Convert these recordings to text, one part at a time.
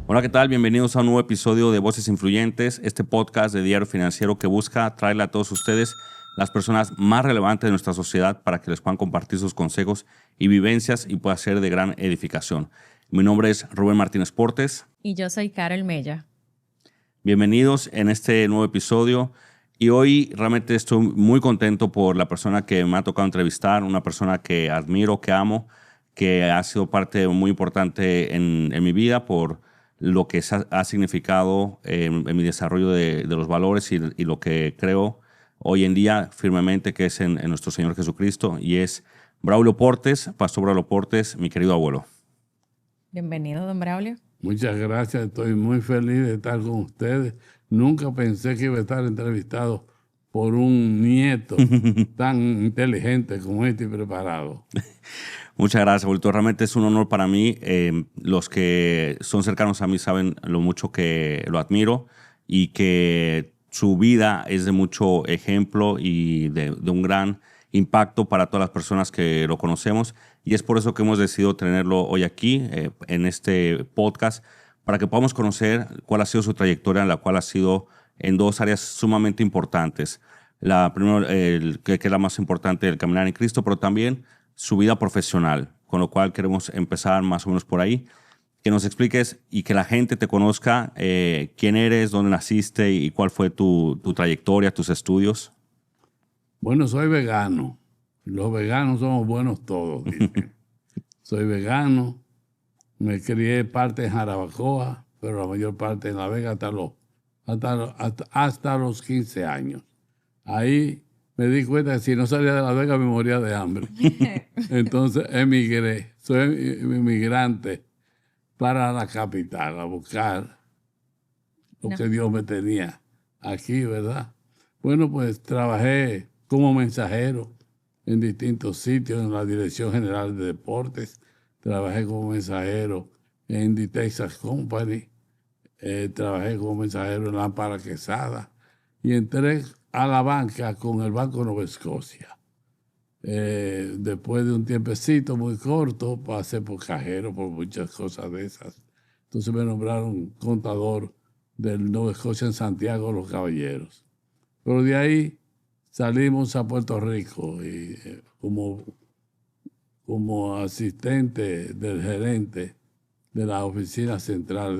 Hola, ¿qué tal? Bienvenidos a un nuevo episodio de Voces Influyentes, este podcast de Diario Financiero que busca traerle a todos ustedes las personas más relevantes de nuestra sociedad para que les puedan compartir sus consejos y vivencias y pueda ser de gran edificación. Mi nombre es Rubén Martínez Portes. Y yo soy Carol Mella. Bienvenidos en este nuevo episodio. Y hoy realmente estoy muy contento por la persona que me ha tocado entrevistar, una persona que admiro, que amo, que ha sido parte muy importante en mi vida por lo que ha significado en mi desarrollo de los valores y lo que creo hoy en día firmemente que es en nuestro Señor Jesucristo, y es Braulio Portes, Pastor Braulio Portes, mi querido abuelo. Bienvenido, don Braulio. Muchas gracias, estoy muy feliz de estar con ustedes. Nunca pensé que iba a estar entrevistado por un nieto tan inteligente como este y preparado. Muchas gracias, abuelito. Realmente es un honor para mí. Los que son cercanos a mí saben lo mucho que lo admiro y que su vida es de mucho ejemplo y de un gran impacto para todas las personas que lo conocemos. Y es por eso que hemos decidido tenerlo hoy aquí en este podcast, para que podamos conocer cuál ha sido su trayectoria, en la cual ha sido en dos áreas sumamente importantes. La primera, que es la más importante, el caminar en Cristo, pero también su vida profesional, con lo cual queremos empezar más o menos por ahí. Que nos expliques y que la gente te conozca quién eres, dónde naciste y cuál fue tu trayectoria, tus estudios. Bueno, soy vegano. Los veganos somos buenos todos, dicen. Soy vegano. Me crié parte en Jarabacoa, pero la mayor parte en La Vega hasta los 15 años. Ahí me di cuenta que si no salía de La Vega me moría de hambre. Entonces emigré. Soy inmigrante para la capital a buscar lo que Dios me tenía aquí, ¿verdad? Bueno, pues trabajé como mensajero en distintos sitios, en la Dirección General de Deportes. Trabajé como mensajero en The Texas Company. Trabajé como mensajero en Lámpara Quesada. Y entré a la banca con el Banco Nueva Escocia. Después de un tiempecito muy corto, pasé por cajero, por muchas cosas de esas. Entonces me nombraron contador del Nueva Escocia en Santiago de los Caballeros. Pero de ahí salimos a Puerto Rico y como asistente del gerente de la oficina central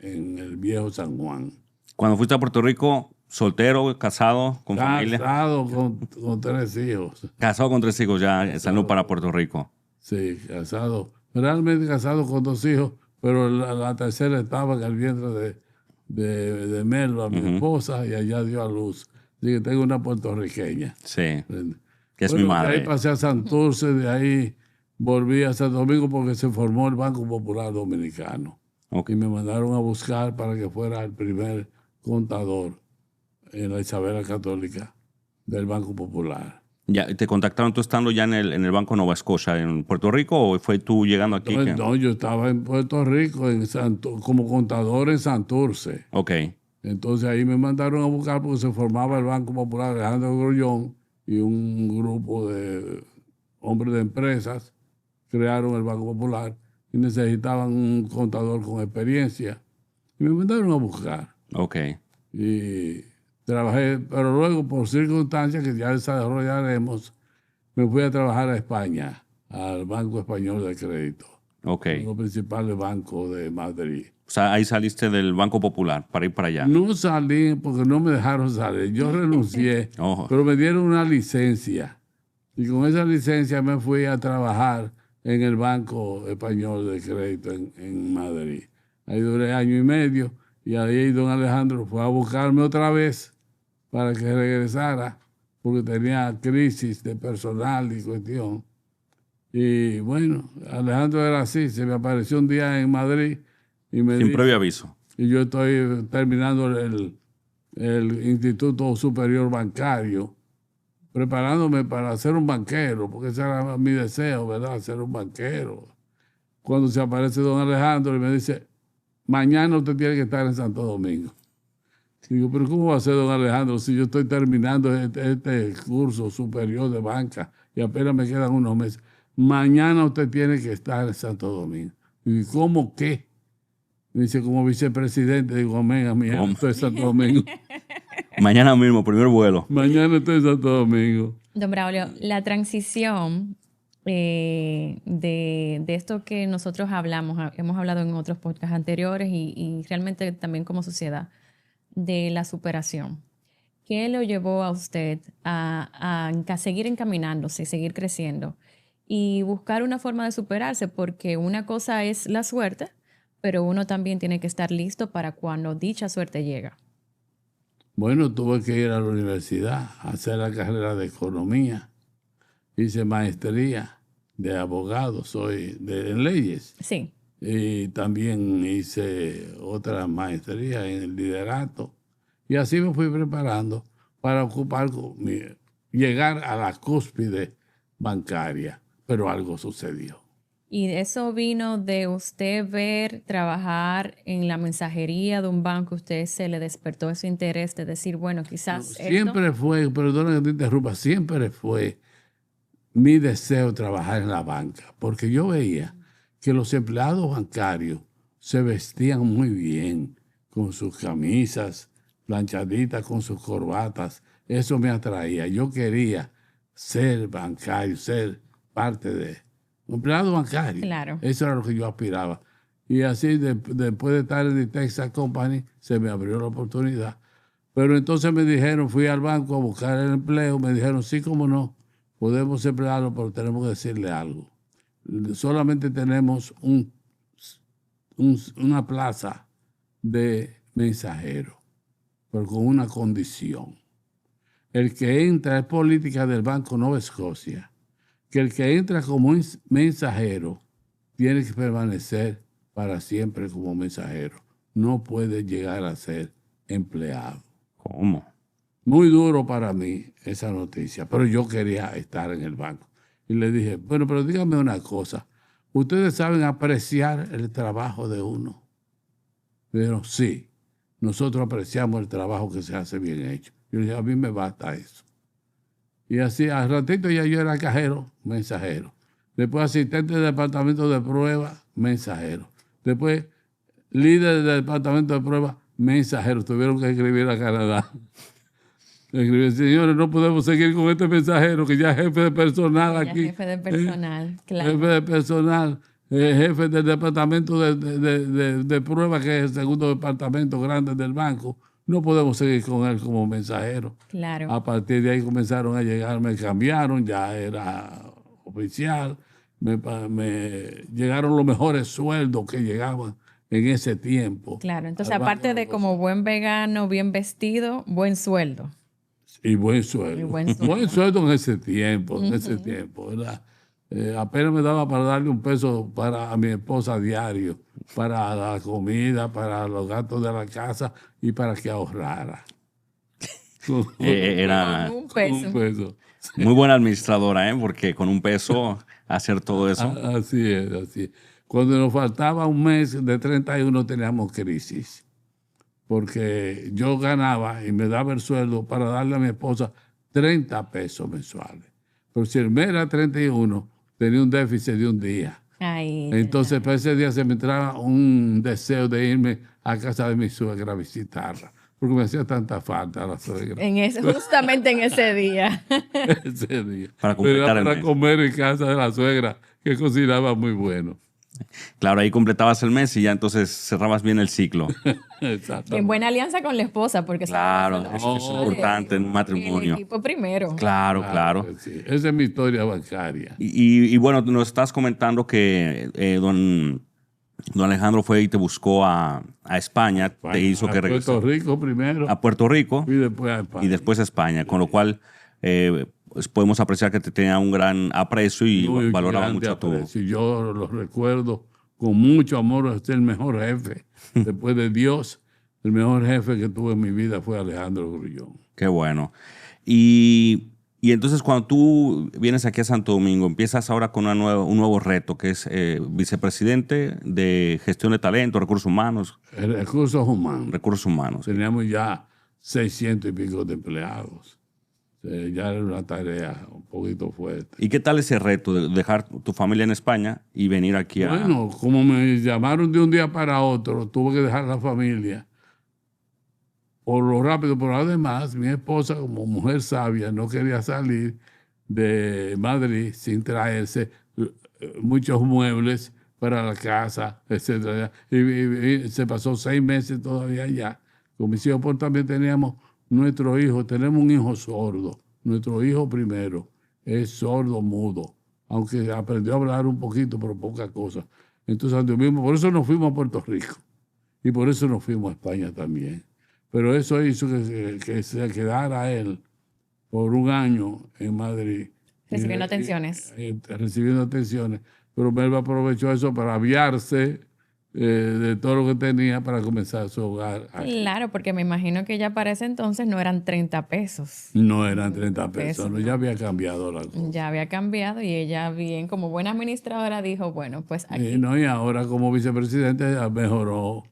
en el viejo San Juan. Cuando fuiste a Puerto Rico, soltero, casado, con familia. Casado con 3 hijos. Casado con 3 hijos, ya salió para Puerto Rico. Sí, casado. Realmente casado con 2 hijos, pero la tercera estaba en el vientre de Melba, mi esposa, y allá dio a luz. Así que tengo una puertorriqueña. Sí, que es mi madre. De ahí pasé a Santurce, de ahí volví a Santo Domingo porque se formó el Banco Popular Dominicano. Okay. Y me mandaron a buscar para que fuera el primer contador en la Isabela Católica del Banco Popular. Ya, ¿te contactaron tú estando ya en el Banco Nova Scotia en Puerto Rico o fue tú llegando aquí? No, yo estaba en Puerto Rico como contador en Santurce. Ok. Entonces ahí me mandaron a buscar porque se formaba el Banco Popular Alejandro Grullón y un grupo de hombres de empresas crearon el Banco Popular y necesitaban un contador con experiencia. Y me mandaron a buscar. Ok. Y trabajé, pero luego por circunstancias que ya desarrollaremos, me fui a trabajar a España, al Banco Español de Crédito. Ok. Los principales bancos de Madrid. O sea, ahí saliste del Banco Popular para ir para allá. No salí porque no me dejaron salir. Yo renuncié, pero me dieron una licencia. Y con esa licencia me fui a trabajar en el Banco Español de Crédito en Madrid. Ahí duré 1 año y medio y ahí don Alejandro fue a buscarme otra vez para que regresara porque tenía crisis de personal y cuestión. Y bueno, Alejandro era así, se me apareció un día en Madrid y me Sin previo aviso. Y yo estoy terminando el Instituto Superior Bancario, preparándome para ser un banquero, porque ese era mi deseo, ¿verdad? Ser un banquero. Cuando se aparece don Alejandro y me dice, mañana usted tiene que estar en Santo Domingo. Digo, pero ¿cómo va a ser don Alejandro si yo estoy terminando este curso superior de banca y apenas me quedan unos meses? Mañana usted tiene que estar en Santo Domingo. Y ¿cómo qué? Me dice, como vicepresidente. Digo, amén, amén. Estoy en Santo Domingo. Mañana mismo, primer vuelo. Mañana estoy en Santo Domingo. Don Braulio, la transición de esto que nosotros hemos hablado en otros podcasts anteriores y realmente también como sociedad, de la superación. ¿Qué lo llevó a usted a seguir encaminándose, seguir creciendo y buscar una forma de superarse? Porque una cosa es la suerte, pero uno también tiene que estar listo para cuando dicha suerte llega. Bueno, tuve que ir a la universidad a hacer la carrera de economía. Hice maestría de abogado, en leyes. Sí. Y también hice otra maestría en el liderato. Y así me fui preparando para llegar a la cúspide bancaria. Pero algo sucedió. Y eso vino de usted ver trabajar en la mensajería de un banco, usted se le despertó ese interés de decir, bueno, quizás Siempre fue, perdona que te interrumpa, siempre fue mi deseo trabajar en la banca, porque yo veía que los empleados bancarios se vestían muy bien, con sus camisas planchaditas, con sus corbatas. Eso me atraía. Yo quería ser bancario, ser parte de empleado bancario. Claro. Eso era lo que yo aspiraba. Y así, después de estar en el Texas Company, se me abrió la oportunidad. Pero entonces me dijeron, fui al banco a buscar el empleo, me dijeron, sí, cómo no, podemos emplearlo, pero tenemos que decirle algo. Solamente tenemos una plaza de mensajero, pero con una condición. El que entra es política del Banco Nova Scotia, que el que entra como mensajero tiene que permanecer para siempre como mensajero. No puede llegar a ser empleado. ¿Cómo? Muy duro para mí esa noticia, pero yo quería estar en el banco. Y le dije, bueno, pero dígame una cosa, ¿ustedes saben apreciar el trabajo de uno? Me dijeron, sí, nosotros apreciamos el trabajo que se hace bien hecho. Yo le dije, a mí me basta eso. Y así, al ratito ya yo era cajero, mensajero. Después asistente de departamento de prueba, mensajero. Después líder del departamento de prueba, mensajero. Tuvieron que escribir a Canadá. Escribir, señores, no podemos seguir con este mensajero que ya es jefe de personal aquí. Jefe de personal, claro. Jefe de personal, jefe del departamento de prueba, que es el segundo departamento grande del banco. No podemos seguir con él como mensajero. Claro. A partir de ahí comenzaron a llegar, me cambiaron, ya era oficial. Me llegaron los mejores sueldos que llegaban en ese tiempo. Claro, entonces aparte de como buen vegano, bien vestido, buen sueldo. Y buen sueldo. Y buen sueldo. Buen sueldo en ese tiempo, ¿verdad? Apenas me daba para darle $1 a mi esposa diario, para la comida, para los gastos de la casa y para que ahorrara. Era Con un peso. muy buena administradora, porque con $1 hacer todo eso. Así es, así es. Cuando nos faltaba un mes de 31 teníamos crisis, porque yo ganaba y me daba el sueldo para darle a mi esposa $30 mensuales. Pero si el mes era 31, tenía un déficit de un día. Ay, entonces, para ese día se me entraba un deseo de irme a casa de mi suegra a visitarla, porque me hacía tanta falta la suegra. Justamente en ese día. Ese día. Para completar el para mes. comer en casa de la suegra, que cocinaba muy bueno. Claro, ahí completabas el mes y ya entonces cerrabas bien el ciclo. En buena alianza con la esposa, porque Claro, eso es importante en un matrimonio. El equipo primero. Claro. Sí. Esa es mi historia bancaria. Y bueno, nos estás comentando que don Alejandro fue y te buscó a España, te hizo que regresara. A Puerto Rico primero. A Puerto Rico Y después a España. y después a España, con lo cual pues podemos apreciar que te tenía un gran aprecio y Muy valoraba grande mucho tu... aprecio. Yo lo recuerdo con mucho amor. Es el mejor jefe. Después de Dios, el mejor jefe que tuve en mi vida fue Alejandro Grullón. Qué bueno. Y entonces cuando tú vienes aquí a Santo Domingo, empiezas ahora con un nuevo reto, que es vicepresidente de gestión de talento, recursos humanos. Recursos humanos. Recursos humanos. Teníamos ya 600 y pico de empleados. Ya era una tarea un poquito fuerte. ¿Y qué tal ese reto de dejar tu familia en España y venir aquí a... Bueno, como me llamaron de un día para otro, tuve que dejar la familia por lo rápido, pero además mi esposa, como mujer sabia, no quería salir de Madrid sin traerse muchos muebles para la casa, etcétera. Y se pasó 6 meses todavía allá. Con mis hijos pues, también teníamos nuestro hijo, tenemos un hijo sordo. Nuestro hijo primero es sordo mudo, aunque aprendió a hablar un poquito, pero poca cosa. Entonces, por eso nos fuimos a Puerto Rico y por eso nos fuimos a España también. Pero eso hizo que se quedara él por un año en Madrid. Recibiendo atenciones. Recibiendo atenciones. Pero Melba aprovechó eso para aviarse de todo lo que tenía para comenzar su hogar aquí. Claro, porque me imagino que ya para ese entonces no eran 30 pesos. No eran 30 pesos, no, no. ya había cambiado la cosa. Ya había cambiado y ella bien, como buena administradora, dijo, bueno, pues aquí. Y ahora como vicepresidente ya mejoró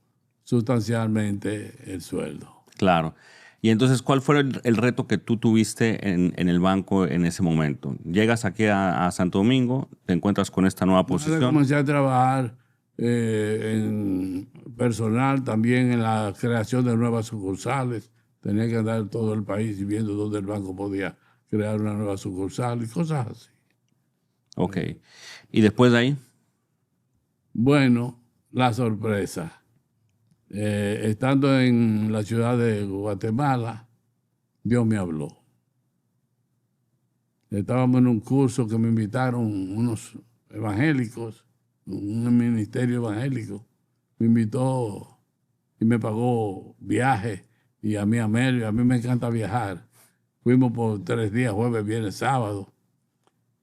sustancialmente el sueldo. Claro. Y entonces, ¿cuál fue el reto que tú tuviste en el banco en ese momento? Llegas aquí a Santo Domingo, te encuentras con esta nueva posición. Comencé a trabajar en personal, también en la creación de nuevas sucursales. Tenía que andar todo el país y viendo dónde el banco podía crear una nueva sucursal y cosas así. Ok. ¿Y después de ahí? Bueno, la sorpresa. Estando en la ciudad de Guatemala, Dios me habló. Estábamos en un curso que me invitaron unos evangélicos, un ministerio evangélico. Me invitó y me pagó viaje y a mí a Melio. A mí me encanta viajar. Fuimos por 3 días, jueves, viernes, sábado.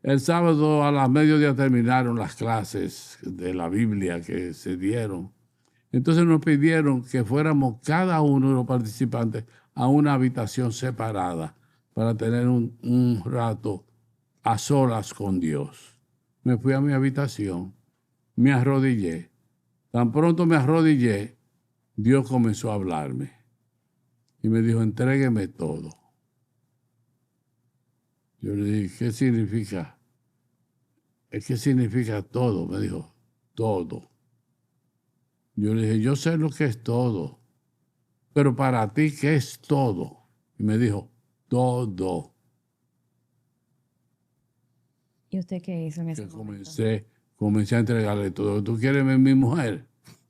El sábado a las mediodía terminaron las clases de la Biblia que se dieron. Entonces nos pidieron que fuéramos cada uno de los participantes a una habitación separada para tener un rato a solas con Dios. Me fui a mi habitación, me arrodillé. Tan pronto me arrodillé, Dios comenzó a hablarme y me dijo, entrégueme todo. Yo le dije, ¿qué significa? ¿Qué significa todo? Me dijo, todo. Yo le dije, yo sé lo que es todo, pero para ti, ¿qué es todo? Y me dijo, todo. ¿Y usted qué hizo en ese momento? Comencé a entregarle todo. ¿Tú quieres ver mi mujer?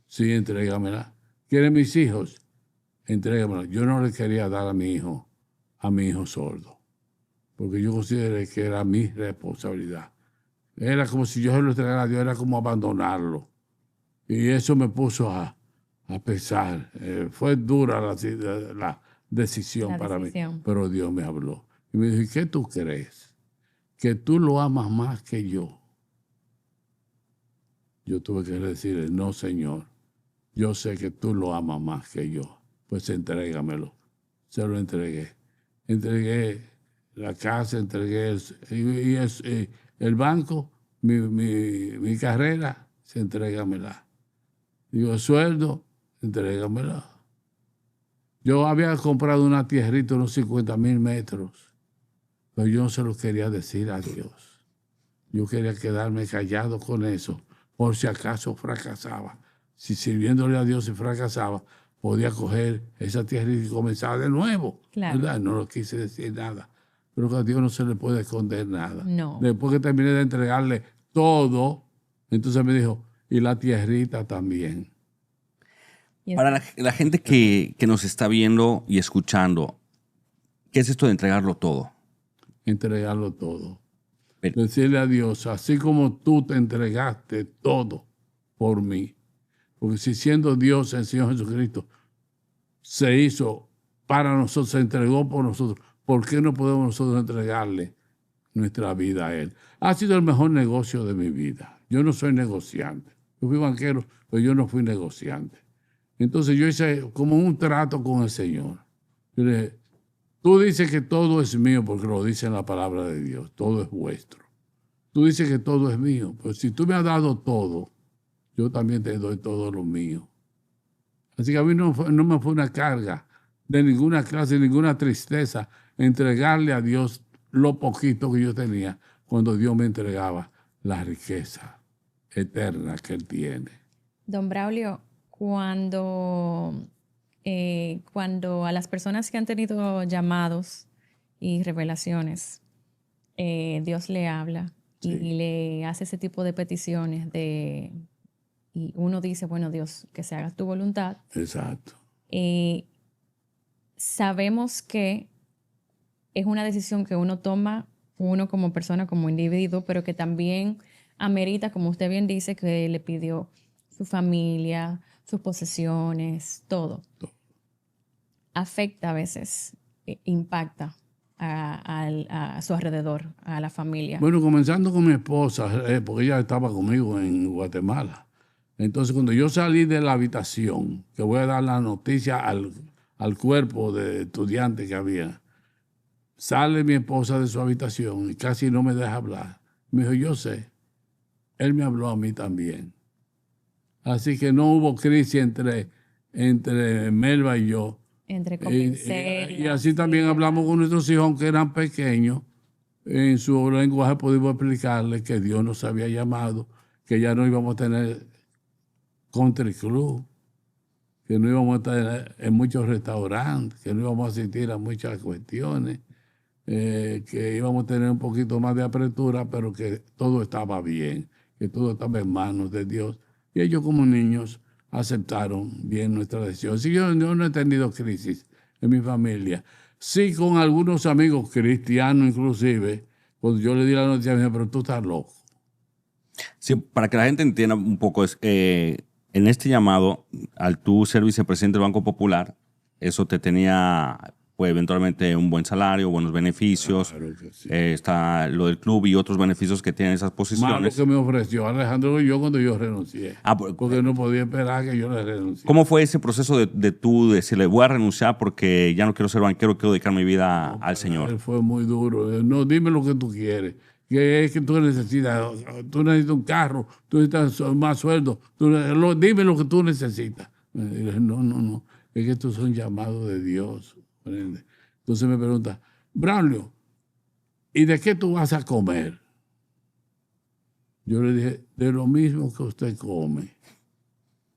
Sí, entrégamela. ¿Quieres mis hijos? Entrégamela. Yo no le quería dar a mi hijo sordo, porque yo consideré que era mi responsabilidad. Era como si yo se lo entregara a Dios, era como abandonarlo. Y eso me puso a pesar. Fue dura la decisión para mí, pero Dios me habló. Y me dijo, ¿qué tú crees? ¿Que tú lo amas más que yo? Yo tuve que decirle, no, Señor, yo sé que tú lo amas más que yo. Pues entrégamelo. Se lo entregué. Entregué la casa, entregué el banco, mi carrera, entrégamela. Digo, sueldo, entrégamela. Yo había comprado una tierrita, unos 50,000 metros, pero yo no se lo quería decir a Dios. Yo quería quedarme callado con eso, por si acaso fracasaba. Si sirviéndole a Dios se fracasaba, podía coger esa tierrita y comenzar de nuevo. Claro. ¿Verdad? No lo quise decir nada. Pero que a Dios no se le puede esconder nada. No. Después que terminé de entregarle todo, entonces me dijo, y la tierrita también. Para la gente que nos está viendo y escuchando, ¿qué es esto de entregarlo todo? Entregarlo todo. Pero, decirle a Dios, así como tú te entregaste todo por mí. Porque si siendo Dios el Señor Jesucristo se hizo para nosotros, se entregó por nosotros, ¿por qué no podemos nosotros entregarle nuestra vida a Él? Ha sido el mejor negocio de mi vida. Yo no soy negociante. Yo fui banquero, pero yo no fui negociante. Entonces yo hice como un trato con el Señor. Yo le dije, tú dices que todo es mío porque lo dice en la palabra de Dios. Todo es vuestro. Tú dices que todo es mío. Pero si tú me has dado todo, yo también te doy todo lo mío. Así que a mí no me fue una carga de ninguna clase, ninguna tristeza entregarle a Dios lo poquito que yo tenía cuando Dios me entregaba la riqueza eterna que Él tiene. Don Braulio, cuando a las personas que han tenido llamados y revelaciones, Dios le habla y le hace ese tipo de peticiones y uno dice, bueno, Dios, que se haga tu voluntad. Exacto. Sabemos que es una decisión que uno toma, uno como persona, como individuo, pero que también amerita, como usted bien dice, que le pidió su familia, sus posesiones, todo. Afecta a veces, impacta a su alrededor, a la familia. Bueno, comenzando con mi esposa, porque ella estaba conmigo en Guatemala. Entonces, cuando yo salí de la habitación, que voy a dar la noticia al cuerpo de estudiantes que había, sale mi esposa de su habitación y casi no me deja hablar. Me dijo, yo sé, él me habló a mí también. Así que no hubo crisis entre Melba y yo. Entre convencerla, Y así también hablamos con nuestros hijos, aunque eran pequeños. En su lenguaje pudimos explicarles que Dios nos había llamado, que ya no íbamos a tener country club, que no íbamos a estar en muchos restaurantes, que no íbamos a asistir a muchas cuestiones, que íbamos a tener un poquito más de apertura, pero que todo estaba bien, que todo estaba en manos de Dios. Y ellos como niños aceptaron bien nuestra decisión. Así que yo no he tenido crisis en mi familia. Sí, con algunos amigos cristianos inclusive, cuando yo le di la noticia, me dijeron, pero tú estás loco. Sí, para que la gente entienda un poco, en este llamado, al tú ser vicepresidente del Banco Popular, eso te tenía pues, eventualmente un buen salario, buenos beneficios. Claro que sí. Está lo del club y otros beneficios que tienen esas Más lo posiciones. que me ofreció Alejandro y yo cuando yo renuncié. Porque no podía esperar que yo le renunciara. ¿Cómo fue ese proceso de tú decirle, voy a renunciar porque ya no quiero ser banquero, quiero dedicar mi vida al Señor? Él fue muy duro. No, dime lo que tú quieres. ¿Qué es que tú necesitas? Tú necesitas un carro, tú necesitas más sueldo. Dime lo que tú necesitas. Me dije, no. Es que estos son llamados de Dios. ¿Entiendes? Entonces me pregunta, Braulio, ¿y de qué tú vas a comer? Yo le dije, de lo mismo que usted come.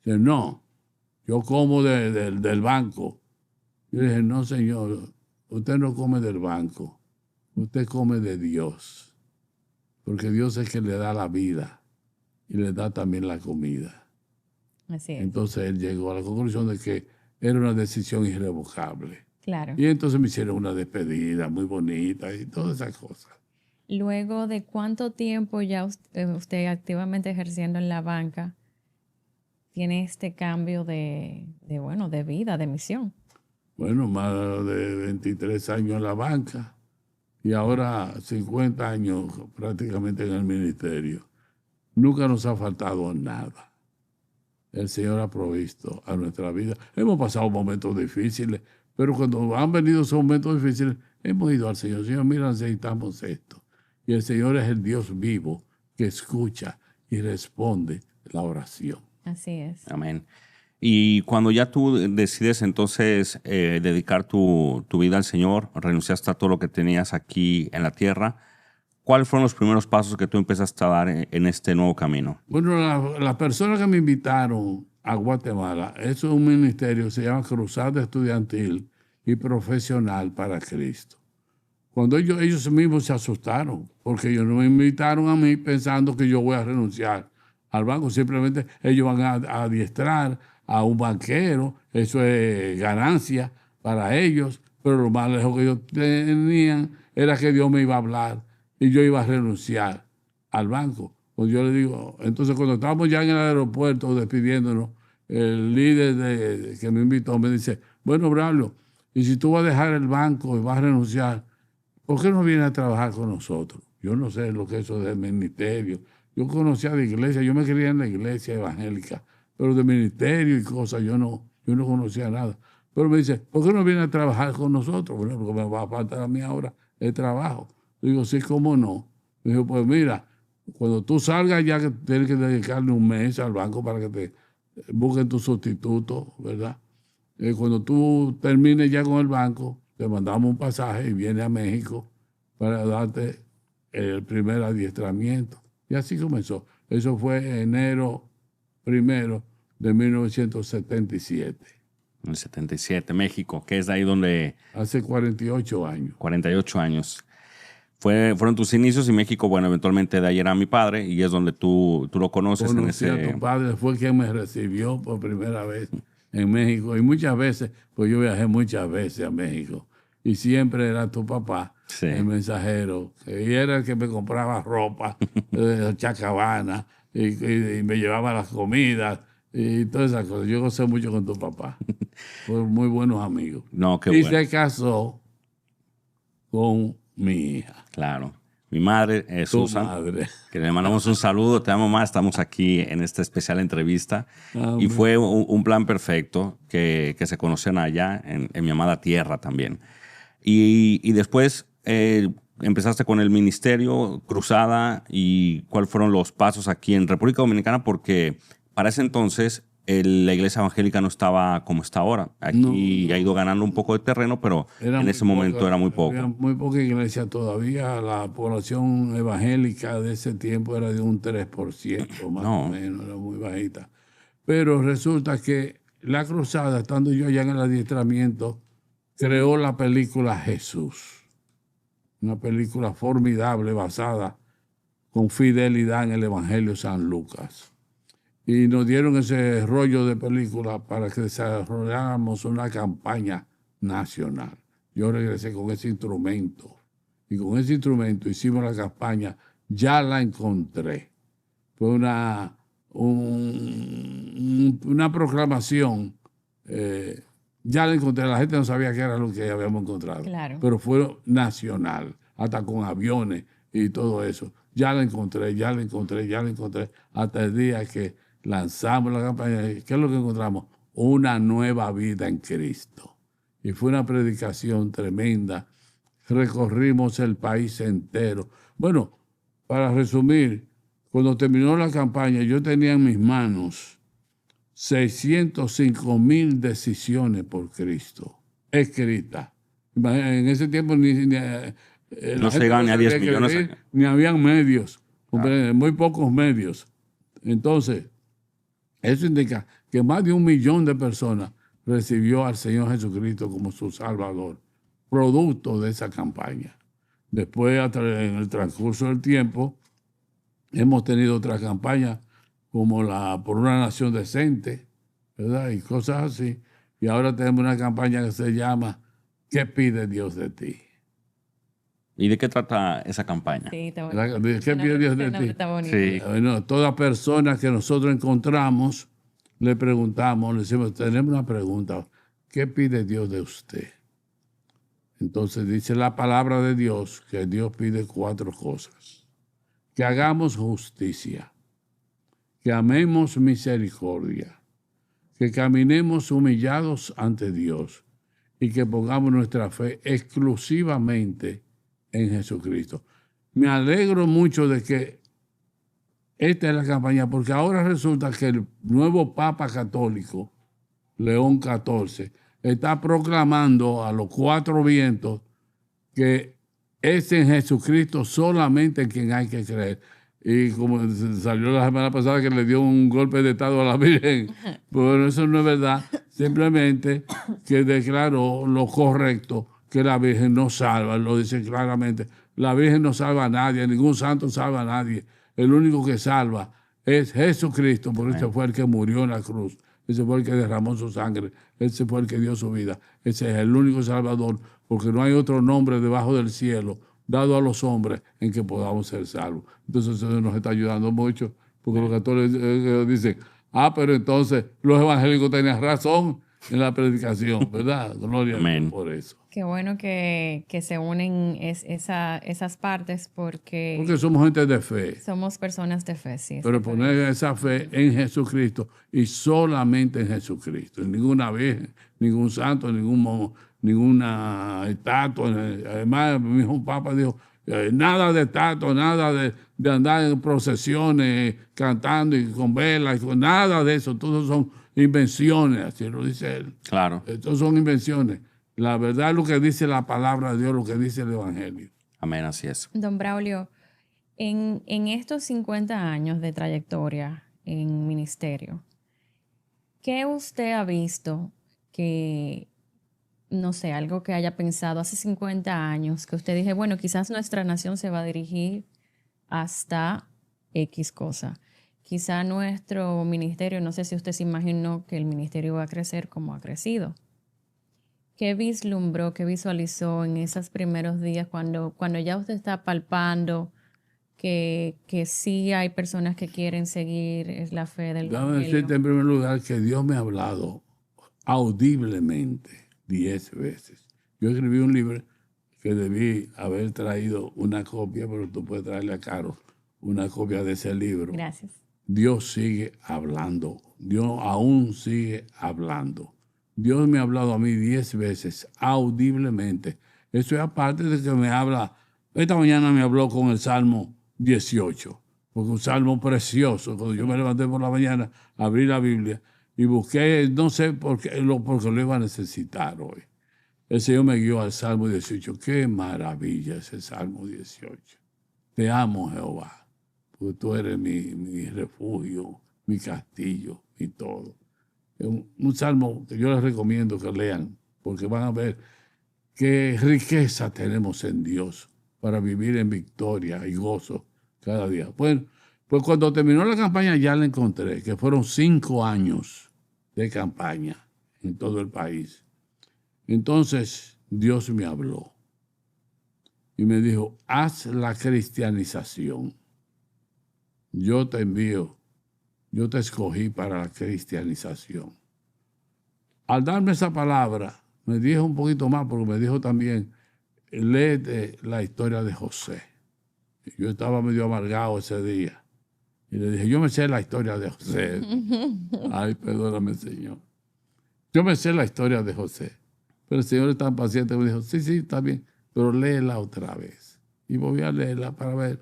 Dice, no, yo como del banco. Yo le dije, no, señor, usted no come del banco, usted come de Dios. Porque Dios es que le da la vida y le da también la comida. Así es. Entonces él llegó a la conclusión de que era una decisión irrevocable. Claro. Y entonces me hicieron una despedida muy bonita y todas esas cosas. Luego de cuánto tiempo ya usted activamente ejerciendo en la banca tiene este cambio de vida, de misión. Bueno, más de 23 años en la banca y ahora 50 años prácticamente en el ministerio. Nunca nos ha faltado nada. El Señor ha provisto a nuestra vida. Hemos pasado momentos difíciles, pero cuando han venido esos momentos difíciles, hemos ido al Señor. Señor, mira, necesitamos esto. Y el Señor es el Dios vivo que escucha y responde la oración. Así es. Amén. Y cuando ya tú decides entonces dedicar tu vida al Señor, renunciaste a todo lo que tenías aquí en la tierra, ¿cuáles fueron los primeros pasos que tú empezaste a dar en este nuevo camino? Bueno, las personas que me invitaron a Guatemala, eso es un ministerio, se llama Cruzada Estudiantil y Profesional para Cristo. Cuando ellos mismos se asustaron, porque ellos no me invitaron a mí pensando que yo voy a renunciar al banco, simplemente ellos van a adiestrar a un banquero, eso es ganancia para ellos, pero lo más lejos que ellos tenían era que Dios me iba a hablar y yo iba a renunciar al banco. Pues yo le digo, entonces cuando estábamos ya en el aeropuerto despidiéndonos, el líder que me invitó me dice, bueno, Braulio, y si tú vas a dejar el banco y vas a renunciar, ¿por qué no vienes a trabajar con nosotros? Yo no sé lo que es eso del ministerio. Yo conocía de iglesia, yo me crié en la iglesia evangélica, pero de ministerio y cosas yo no conocía nada. Pero me dice, ¿por qué no vienes a trabajar con nosotros? Bueno, porque me va a faltar a mí ahora el trabajo. Digo, sí, ¿cómo no? Me dijo, pues mira, cuando tú salgas ya que tienes que dedicarle un mes al banco para que te busquen tu sustituto, ¿verdad? Cuando tú termines ya con el banco, te mandamos un pasaje y viene a México para darte el primer adiestramiento. Y así comenzó. Eso fue enero 1 de 1977. En el 77, México, que es de ahí donde... Hace 48 años. 48 años. Fueron tus inicios y México, bueno, eventualmente de ahí era mi padre y es donde tú lo conoces. Conocí a tu padre, fue quien me recibió por primera vez en México. Y muchas veces, pues yo viajé muchas veces a México. Y siempre era tu papá, Sí. el mensajero. Y era el que me compraba ropa, chacabana, y me llevaba las comidas y todas esas cosas. Yo gocé mucho con tu papá. Fueron muy buenos amigos. No, qué Y bueno. se casó con mi hija. Claro. Mi madre, Tu Susan, madre. que le mandamos un saludo. Te amo, mamá. Estamos aquí en esta especial entrevista. Amén. Y fue un plan perfecto que se conocieron allá en mi amada tierra también. Y después empezaste con el ministerio, Cruzada, y cuáles fueron los pasos aquí en República Dominicana, porque para ese entonces la iglesia evangélica no estaba como está ahora. Aquí ha ido ganando un poco de terreno, pero Era en muy ese momento poca, era muy poco. había muy poca iglesia todavía. La población evangélica de ese tiempo era de un 3%, más o menos, era muy bajita. Pero resulta que la Cruzada, estando yo allá en el adiestramiento, creó la película Jesús. Una película formidable basada con fidelidad en el Evangelio de San Lucas. Y nos dieron ese rollo de película para que desarrolláramos una campaña nacional. Yo regresé con ese instrumento. Y con ese instrumento hicimos la campaña Ya la encontré. Fue una proclamación. Ya la encontré. La gente no sabía qué era lo que habíamos encontrado. Claro. Pero fue nacional, hasta con aviones y todo eso. Ya la encontré, ya la encontré, ya la encontré. Hasta el día que lanzamos la campaña. ¿Qué es lo que encontramos? Una nueva vida en Cristo. Y fue una predicación tremenda. Recorrimos el país entero. Bueno, para resumir, cuando terminó la campaña, yo tenía en mis manos 605,000 decisiones por Cristo, escritas. En ese tiempo No se llegaban ni a 10 millones. ni habían medios, muy pocos medios. Entonces, eso indica que más de 1 millón de personas recibió al Señor Jesucristo como su Salvador, producto de esa campaña. Después, en el transcurso del tiempo, hemos tenido otras campañas como la Por una Nación Decente, ¿verdad? Y cosas así. Y ahora tenemos una campaña que se llama ¿Qué pide Dios de ti? ¿Y de qué trata esa campaña? Sí, está bonito. ¿Qué pide Dios de ti? Está bonito. Sí. Bueno, toda persona que nosotros encontramos, le preguntamos, le decimos, tenemos una pregunta, ¿qué pide Dios de usted? Entonces dice la palabra de Dios que Dios pide 4 cosas. Que hagamos justicia, que amemos misericordia, que caminemos humillados ante Dios y que pongamos nuestra fe exclusivamente en Jesucristo. Me alegro mucho de que esta es la campaña, porque ahora resulta que el nuevo Papa Católico, León XIV, está proclamando a los 4 vientos que es en Jesucristo solamente en quien hay que creer. Y como salió la semana pasada que le dio un golpe de estado a la Virgen, bueno, eso no es verdad. Simplemente que declaró lo correcto, que la Virgen no salva, lo dice claramente. La Virgen no salva a nadie, ningún santo salva a nadie. El único que salva es Jesucristo, por eso fue el que murió en la cruz. Ese fue el que derramó su sangre. Ese fue el que dio su vida. Ese es el único Salvador, porque no hay otro nombre debajo del cielo dado a los hombres en que podamos ser salvos. Entonces eso nos está ayudando mucho, porque los católicos dicen, pero entonces los evangélicos tenían razón en la predicación, ¿verdad? Gloria a Dios por eso. Qué bueno que se unen esas partes porque somos gente de fe. Somos personas de fe, sí. Pero poner esa fe en Jesucristo y solamente en Jesucristo. En ninguna virgen, ningún santo, ninguna estatua. Además, mi mismo Papa dijo, nada de estatua, nada de andar en procesiones cantando y con velas, nada de eso. Todos son invenciones, así lo dice él. Claro. Todos son invenciones. La verdad es lo que dice la palabra de Dios, lo que dice el Evangelio. Amén, así es. Don Braulio, en estos 50 años de trayectoria en ministerio, ¿qué usted ha visto que, no sé, algo que haya pensado hace 50 años, que usted dije, bueno, quizás nuestra nación se va a dirigir hasta X cosa? Quizá nuestro ministerio, no sé si usted se imaginó que el ministerio va a crecer como ha crecido. ¿Qué vislumbró, qué visualizó en esos primeros días cuando ya usted está palpando que sí hay personas que quieren seguir es la fe del Déjame Evangelio? decirte en primer lugar que Dios me ha hablado audiblemente 10 veces. Yo escribí un libro que debí haber traído una copia, pero tú puedes traerle a Caro una copia de ese libro. Gracias. Dios sigue hablando. Dios aún sigue hablando. Dios me ha hablado a mí 10 veces audiblemente. Eso es aparte de que me habla. Esta mañana me habló con el Salmo 18, porque un salmo precioso. Cuando yo me levanté por la mañana, abrí la Biblia y busqué, no sé porque lo iba a necesitar hoy. El Señor me guió al Salmo 18. Qué maravilla ese Salmo 18. Te amo, Jehová, porque tú eres mi refugio, mi castillo, mi todo. Es un salmo que yo les recomiendo que lean, porque van a ver qué riqueza tenemos en Dios para vivir en victoria y gozo cada día. Bueno, pues cuando terminó la campaña ya la encontré, que fueron 5 años de campaña en todo el país. Entonces Dios me habló y me dijo, haz la cristianización. Yo te envío, yo te escogí para la cristianización. Al darme esa palabra, me dijo un poquito más, porque me dijo también, léete la historia de José. Yo estaba medio amargado ese día. Y le dije, yo me sé la historia de José. Ay, perdóname, Señor. Yo me sé la historia de José. Pero el Señor es tan paciente, me dijo, sí, está bien, pero léela otra vez. Y volví a leerla para ver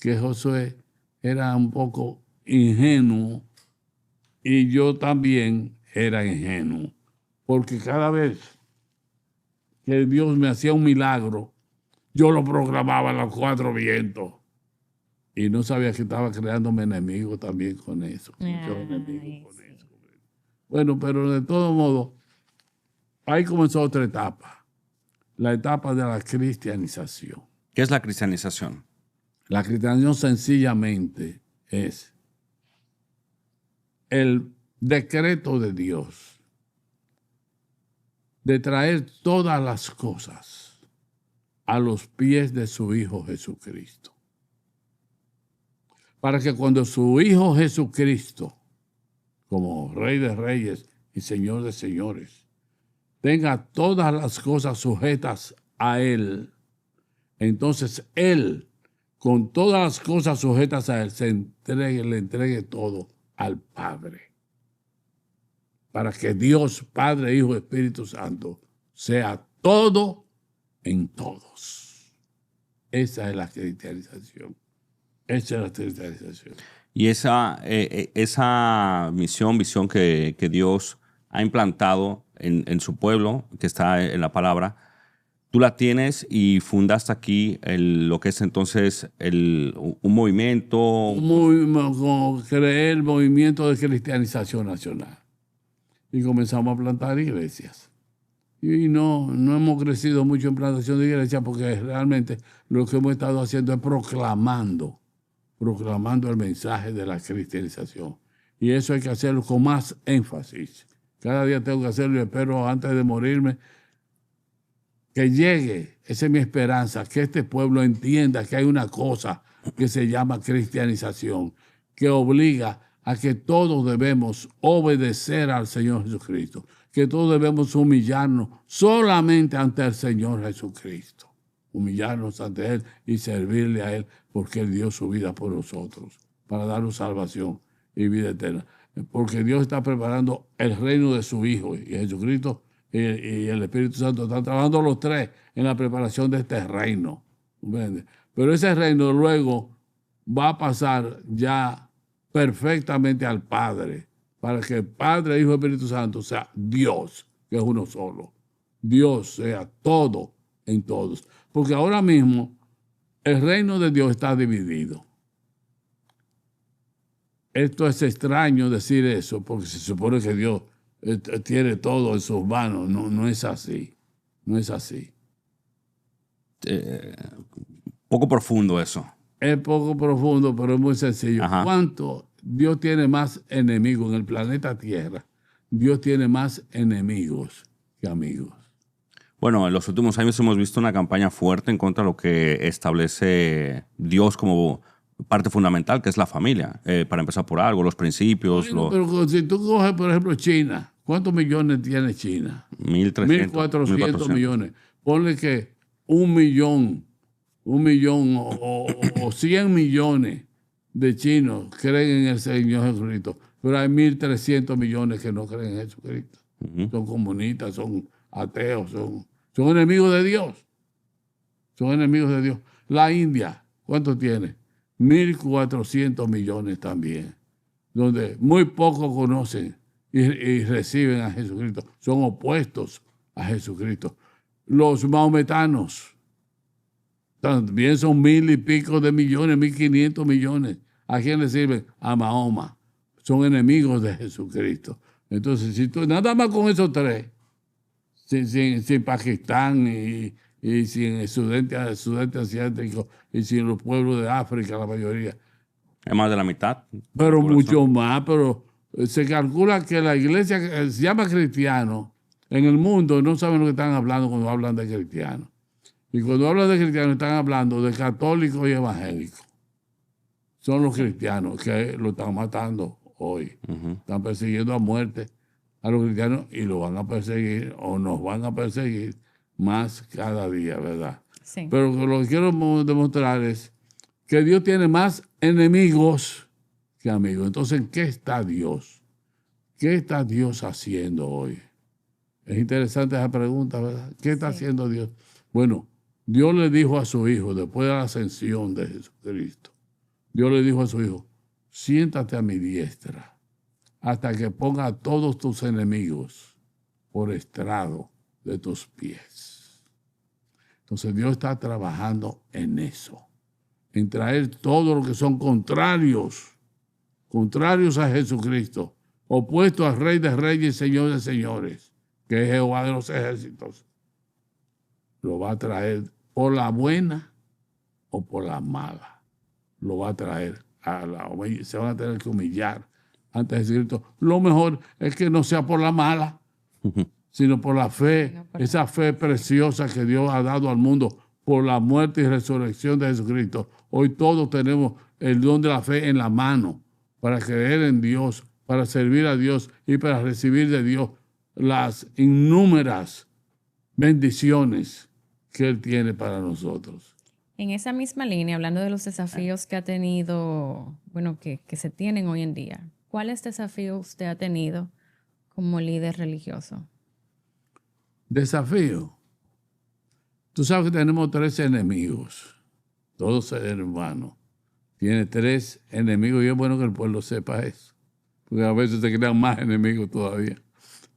que Josué era un poco ingenuo y yo también era ingenuo. Porque cada vez que Dios me hacía un milagro, yo lo proclamaba a los 4 vientos. Y no sabía que estaba creándome enemigos también con eso. Muchos enemigos con eso. Bueno, pero de todo modo, ahí comenzó otra etapa. La etapa de la cristianización. ¿Qué es la cristianización? La cristianización sencillamente es el decreto de Dios de traer todas las cosas a los pies de su Hijo Jesucristo. Para que cuando su Hijo Jesucristo, como Rey de Reyes y Señor de Señores, tenga todas las cosas sujetas a Él, entonces Él, con todas las cosas sujetas a Él, le entregue todo al Padre. Para que Dios, Padre, Hijo, Espíritu Santo, sea todo en todos. Esa es la cristianización. Esa es la cristianización. Y esa visión que Dios ha implantado en su pueblo, que está en la palabra, tú la tienes y fundaste aquí lo que es entonces un movimiento. Creé el movimiento de cristianización nacional. Y comenzamos a plantar iglesias. Y no hemos crecido mucho en plantación de iglesias porque realmente lo que hemos estado haciendo es proclamando el mensaje de la cristianización. Y eso hay que hacerlo con más énfasis. Cada día tengo que hacerlo y espero antes de morirme que llegue, esa es mi esperanza, que este pueblo entienda que hay una cosa que se llama cristianización, que obliga a que todos debemos obedecer al Señor Jesucristo, que todos debemos humillarnos solamente ante el Señor Jesucristo, humillarnos ante Él y servirle a Él, porque Él dio su vida por nosotros, para darnos salvación y vida eterna. Porque Dios está preparando el reino de su Hijo, y Jesucristo y el Espíritu Santo están trabajando los tres en la preparación de este reino. ¿Entiendes? Pero ese reino luego va a pasar ya perfectamente al Padre, para que el Padre, Hijo y Espíritu Santo sea Dios, que es uno solo. Dios sea todo en todos. Porque ahora mismo el reino de Dios está dividido. Esto es extraño decir eso, porque se supone que Dios tiene todo en sus manos. No, no es así. No es así. Poco profundo eso. Es poco profundo, pero es muy sencillo. Ajá. ¿Cuánto Dios tiene más enemigos en el planeta Tierra? Dios tiene más enemigos que amigos. Bueno, en los últimos años hemos visto una campaña fuerte en contra de lo que establece Dios como parte fundamental, que es la familia. Para empezar por algo, los principios. Bueno, pero si tú coges, por ejemplo, China, ¿cuántos millones tiene China? 1.400 millones. Ponle que 1 millón o 100 millones de chinos creen en el Señor Jesucristo, pero hay 1.300 millones que no creen en Jesucristo. Son comunistas, son ateos, son enemigos de Dios. Son enemigos de Dios. La India, ¿cuánto tiene? 1.400 millones también, donde muy pocos conocen y reciben a Jesucristo. Son opuestos a Jesucristo. Los maometanos también son 1.000 y pico de millones, 1.500 millones. ¿A quién le sirven? A Mahoma. Son enemigos de Jesucristo. Entonces, si tú nada más con esos tres, sin Pakistán y sin el sudeste asiático y sin los pueblos de África, la mayoría. Es más de la mitad. Pero mucho más, pero se calcula que la iglesia se llama cristiano en el mundo, no saben lo que están hablando cuando hablan de cristianos. Y cuando hablan de cristianos están hablando de católicos y evangélicos. Son los cristianos que lo están matando hoy. Están persiguiendo a muerte a los cristianos y lo van a perseguir o nos van a perseguir más cada día, ¿verdad? Sí. Pero lo que quiero demostrar es que Dios tiene más enemigos que amigos. Entonces, ¿en qué está Dios? ¿Qué está Dios haciendo hoy? Es interesante esa pregunta, ¿verdad? ¿Qué está haciendo Dios? Bueno, Dios le dijo a su Hijo, después de la ascensión de Jesucristo, Dios le dijo a su Hijo, siéntate a mi diestra hasta que ponga a todos tus enemigos por estrado de tus pies. Entonces Dios está trabajando en eso, en traer todo lo que son contrarios a Jesucristo, opuestos al Rey de Reyes y Señor de Señores, que es Jehová de los ejércitos. Lo va a traer por la buena o por la mala. Lo va a traer se van a tener que humillar ante Jesucristo. Lo mejor es que no sea por la mala, sino por la fe, esa fe preciosa que Dios ha dado al mundo por la muerte y resurrección de Jesucristo. Hoy todos tenemos el don de la fe en la mano para creer en Dios, para servir a Dios y para recibir de Dios las innúmeras bendiciones que Él tiene para nosotros. En esa misma línea, hablando de los desafíos que ha tenido, bueno, que se tienen hoy en día, ¿cuáles desafíos usted ha tenido como líder religioso? Desafío. Tú sabes que tenemos 3 enemigos. Todos seres humanos. Tiene 3 enemigos y es bueno que el pueblo sepa eso. Porque a veces se crean más enemigos todavía.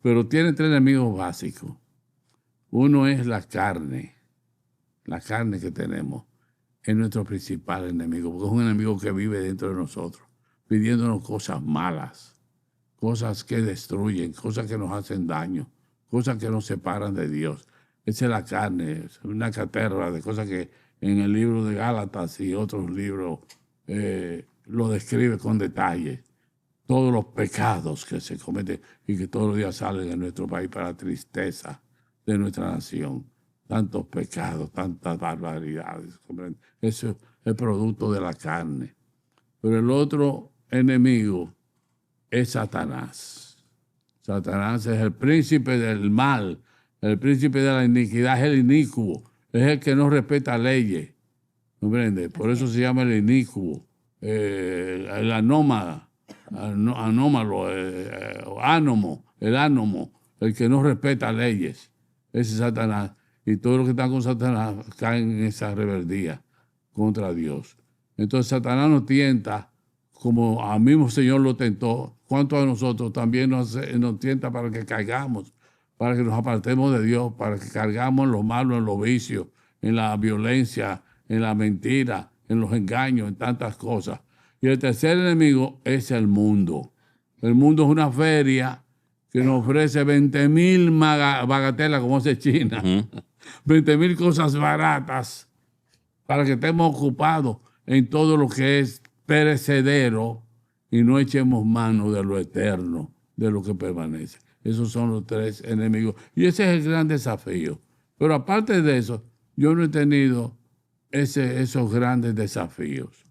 Pero tiene 3 enemigos básicos. Uno es la carne. La carne que tenemos es nuestro principal enemigo, porque es un enemigo que vive dentro de nosotros, pidiéndonos cosas malas, cosas que destruyen, cosas que nos hacen daño, cosas que nos separan de Dios. Esa es la carne, es una caterva de cosas que en el libro de Gálatas y otros libros lo describe con detalle. Todos los pecados que se cometen y que todos los días salen en nuestro país para la tristeza de nuestra nación. Tantos pecados, tantas barbaridades. Eso es el producto de la carne. Pero el otro enemigo es Satanás. Satanás es el príncipe del mal, el príncipe de la iniquidad, es el inicuo, es el que no respeta leyes. ¿Comprende? Por eso se llama el inicuo, el anómalo, el ánomo, el que no respeta leyes. Ese es Satanás. Y todos los que están con Satanás caen en esa rebeldía contra Dios. Entonces Satanás nos tienta como al mismo Señor lo tentó. ¿Cuánto a nosotros también nos tienta para que caigamos, para que nos apartemos de Dios, para que cargamos en lo malo, en los vicios, en la violencia, en la mentira, en los engaños, en tantas cosas. Y el tercer enemigo es el mundo. El mundo es una feria que nos ofrece 20,000 bagatelas, como hace China, 20,000 cosas baratas para que estemos ocupados en todo lo que es perecedero y no echemos mano de lo eterno, de lo que permanece. Esos son los tres enemigos. Y ese es el gran desafío. Pero aparte de eso, yo no he tenido esos grandes desafíos.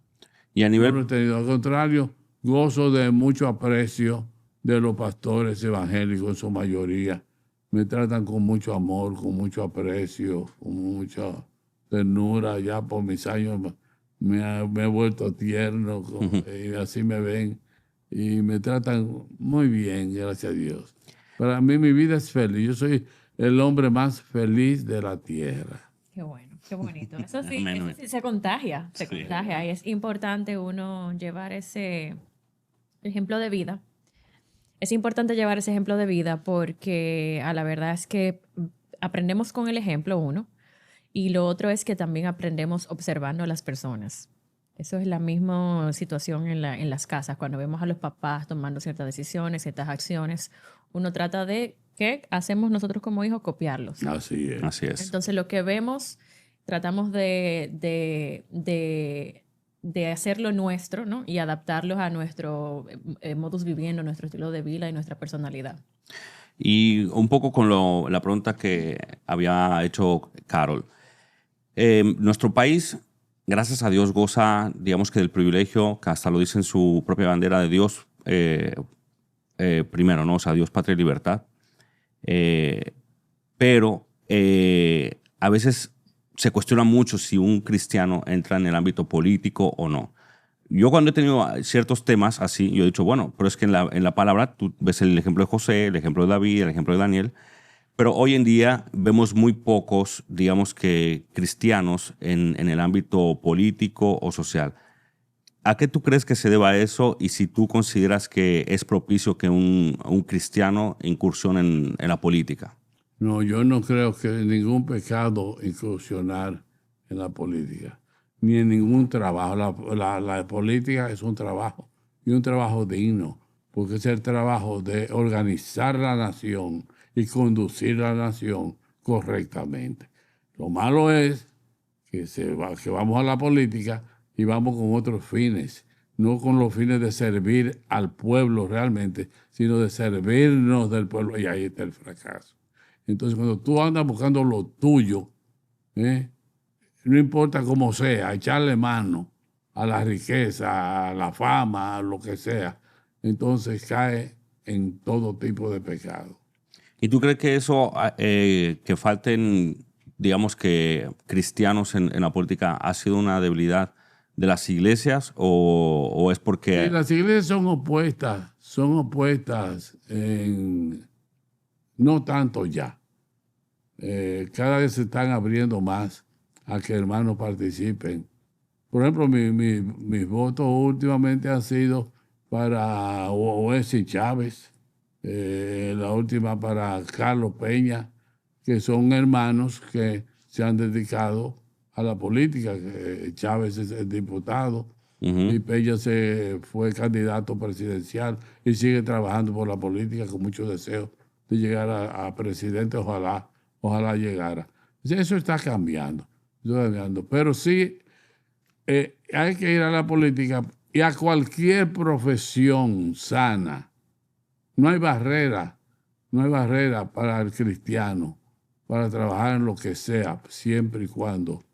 Y a nivel... No lo he tenido. Al contrario, gozo de mucho aprecio de los pastores evangélicos en su mayoría. Me tratan con mucho amor, con mucho aprecio, con mucha ternura. Ya por mis años me he vuelto tierno y así me ven. Y me tratan muy bien, gracias a Dios. Para mí mi vida es feliz. Yo soy el hombre más feliz de la tierra. Qué bueno, qué bonito. Eso sí se contagia, se contagia. Y es importante uno llevar ese ejemplo de vida. Es importante llevar ese ejemplo de vida porque a la verdad es que aprendemos con el ejemplo, uno, y lo otro es que también aprendemos observando a las personas. Eso es la misma situación en las casas. Cuando vemos a los papás tomando ciertas decisiones, ciertas acciones, uno trata de, ¿qué hacemos nosotros como hijos? Copiarlos. Así es. Así es. Entonces, lo que vemos, tratamos de hacerlo nuestro, ¿no? Y adaptarlos a nuestro modus viviendo, nuestro estilo de vida y nuestra personalidad. Y un poco con la pregunta que había hecho Carol. Nuestro país, gracias a Dios, goza, digamos que del privilegio, que hasta lo dice en su propia bandera de Dios, primero, ¿no? O sea, Dios, patria y libertad. Pero a veces se cuestiona mucho si un cristiano entra en el ámbito político o no. Yo cuando he tenido ciertos temas así, yo he dicho, bueno, pero es que en la palabra tú ves el ejemplo de José, el ejemplo de David, el ejemplo de Daniel, pero hoy en día vemos muy pocos, digamos que cristianos en el ámbito político o social. ¿A qué tú crees que se deba eso y si tú consideras que es propicio que un cristiano incursione en la política? No, yo no creo que es ningún pecado incursionar en la política, ni en ningún trabajo. La política es un trabajo, y un trabajo digno, porque es el trabajo de organizar la nación y conducir la nación correctamente. Lo malo es que vamos a la política y vamos con otros fines, no con los fines de servir al pueblo realmente, sino de servirnos del pueblo, y ahí está el fracaso. Entonces, cuando tú andas buscando lo tuyo, no importa cómo sea, echarle mano a la riqueza, a la fama, a lo que sea, entonces cae en todo tipo de pecado. ¿Y tú crees que eso, que falten, digamos que cristianos en la política, ha sido una debilidad de las iglesias o es porque... Sí, las iglesias son opuestas no tanto ya. Cada vez se están abriendo más a que hermanos participen. Por ejemplo, mis votos últimamente han sido para Oesi Chávez, la última para Carlos Peña, que son hermanos que se han dedicado a la política. Chávez es el diputado y Peña fue candidato presidencial y sigue trabajando por la política con mucho deseo de llegar a presidente, ojalá llegara. Eso está cambiando, pero sí hay que ir a la política y a cualquier profesión sana. No hay barrera para el cristiano para trabajar en lo que sea, siempre y cuando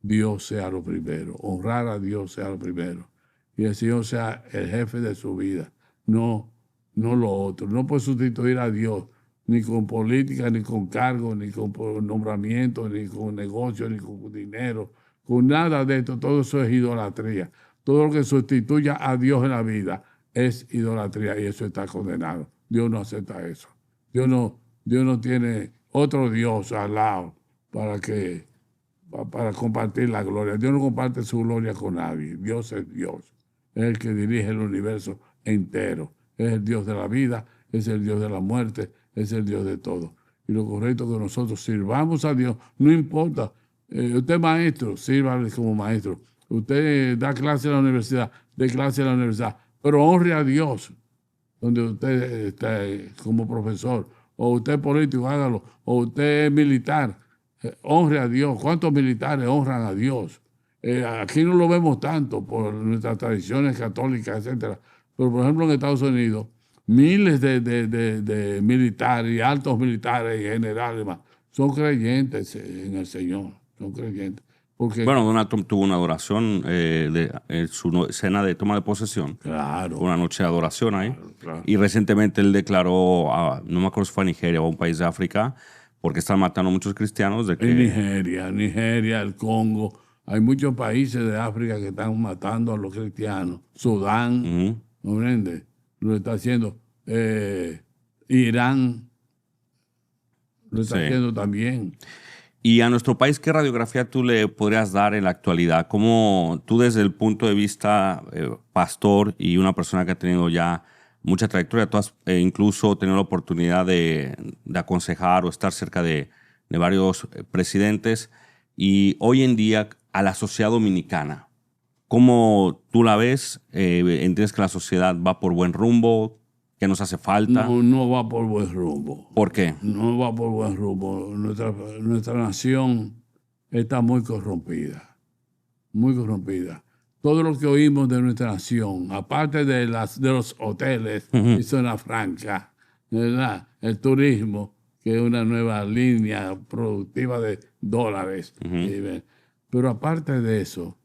Dios sea lo primero, honrar a Dios sea lo primero y el Señor sea el jefe de su vida, no lo otro. No puede sustituir a Dios ni con política, ni con cargo, ni con nombramiento, ni con negocio, ni con dinero, con nada de esto. Todo eso es idolatría. Todo lo que sustituya a Dios en la vida es idolatría y eso está condenado. Dios no acepta eso. Dios no tiene otro Dios al lado para compartir la gloria. Dios no comparte su gloria con nadie. Dios es Dios. Es el que dirige el universo entero. Es el Dios de la vida, es el Dios de la muerte, es el Dios de todo. Y lo correcto es que nosotros sirvamos a Dios, no importa. Usted es maestro, sírvale como maestro. Usted da clase en la universidad, dé clase en la universidad, pero honre a Dios donde usted está como profesor, o usted es político, hágalo, o usted es militar, honre a Dios. ¿Cuántos militares honran a Dios? Aquí no lo vemos tanto por nuestras tradiciones católicas, etcétera. Pero, por ejemplo, en Estados Unidos, miles de militares y altos militares y generales más, son creyentes en el Señor, son creyentes. Porque, Bueno, Donald Trump tuvo una adoración su cena de toma de posesión. claro, Una noche de adoración ahí. claro. Y recientemente él declaró, no me acuerdo si fue a Nigeria o a un país de África, porque están matando a muchos cristianos. De que, En Nigeria, el Congo, hay muchos países de África que están matando a los cristianos. Sudán, ¿no entiendes? Lo está haciendo. Irán lo está haciendo también. Y a nuestro país, ¿qué radiografía tú le podrías dar en la actualidad? ¿Cómo tú desde el punto de vista pastor y una persona que ha tenido ya mucha trayectoria, tú has incluso tenido la oportunidad de aconsejar o estar cerca de varios presidentes, y hoy en día a la sociedad dominicana, ¿cómo tú la ves? ¿Entiendes que la sociedad va por buen rumbo? ¿Qué nos hace falta? No va por buen rumbo. ¿Por qué? No va por buen rumbo. Nuestra nación está muy corrompida. Muy corrompida. Todo lo que oímos de nuestra nación, aparte de los hoteles y zona franca, ¿verdad? El turismo, que es una nueva línea productiva de dólares. Pero aparte de eso,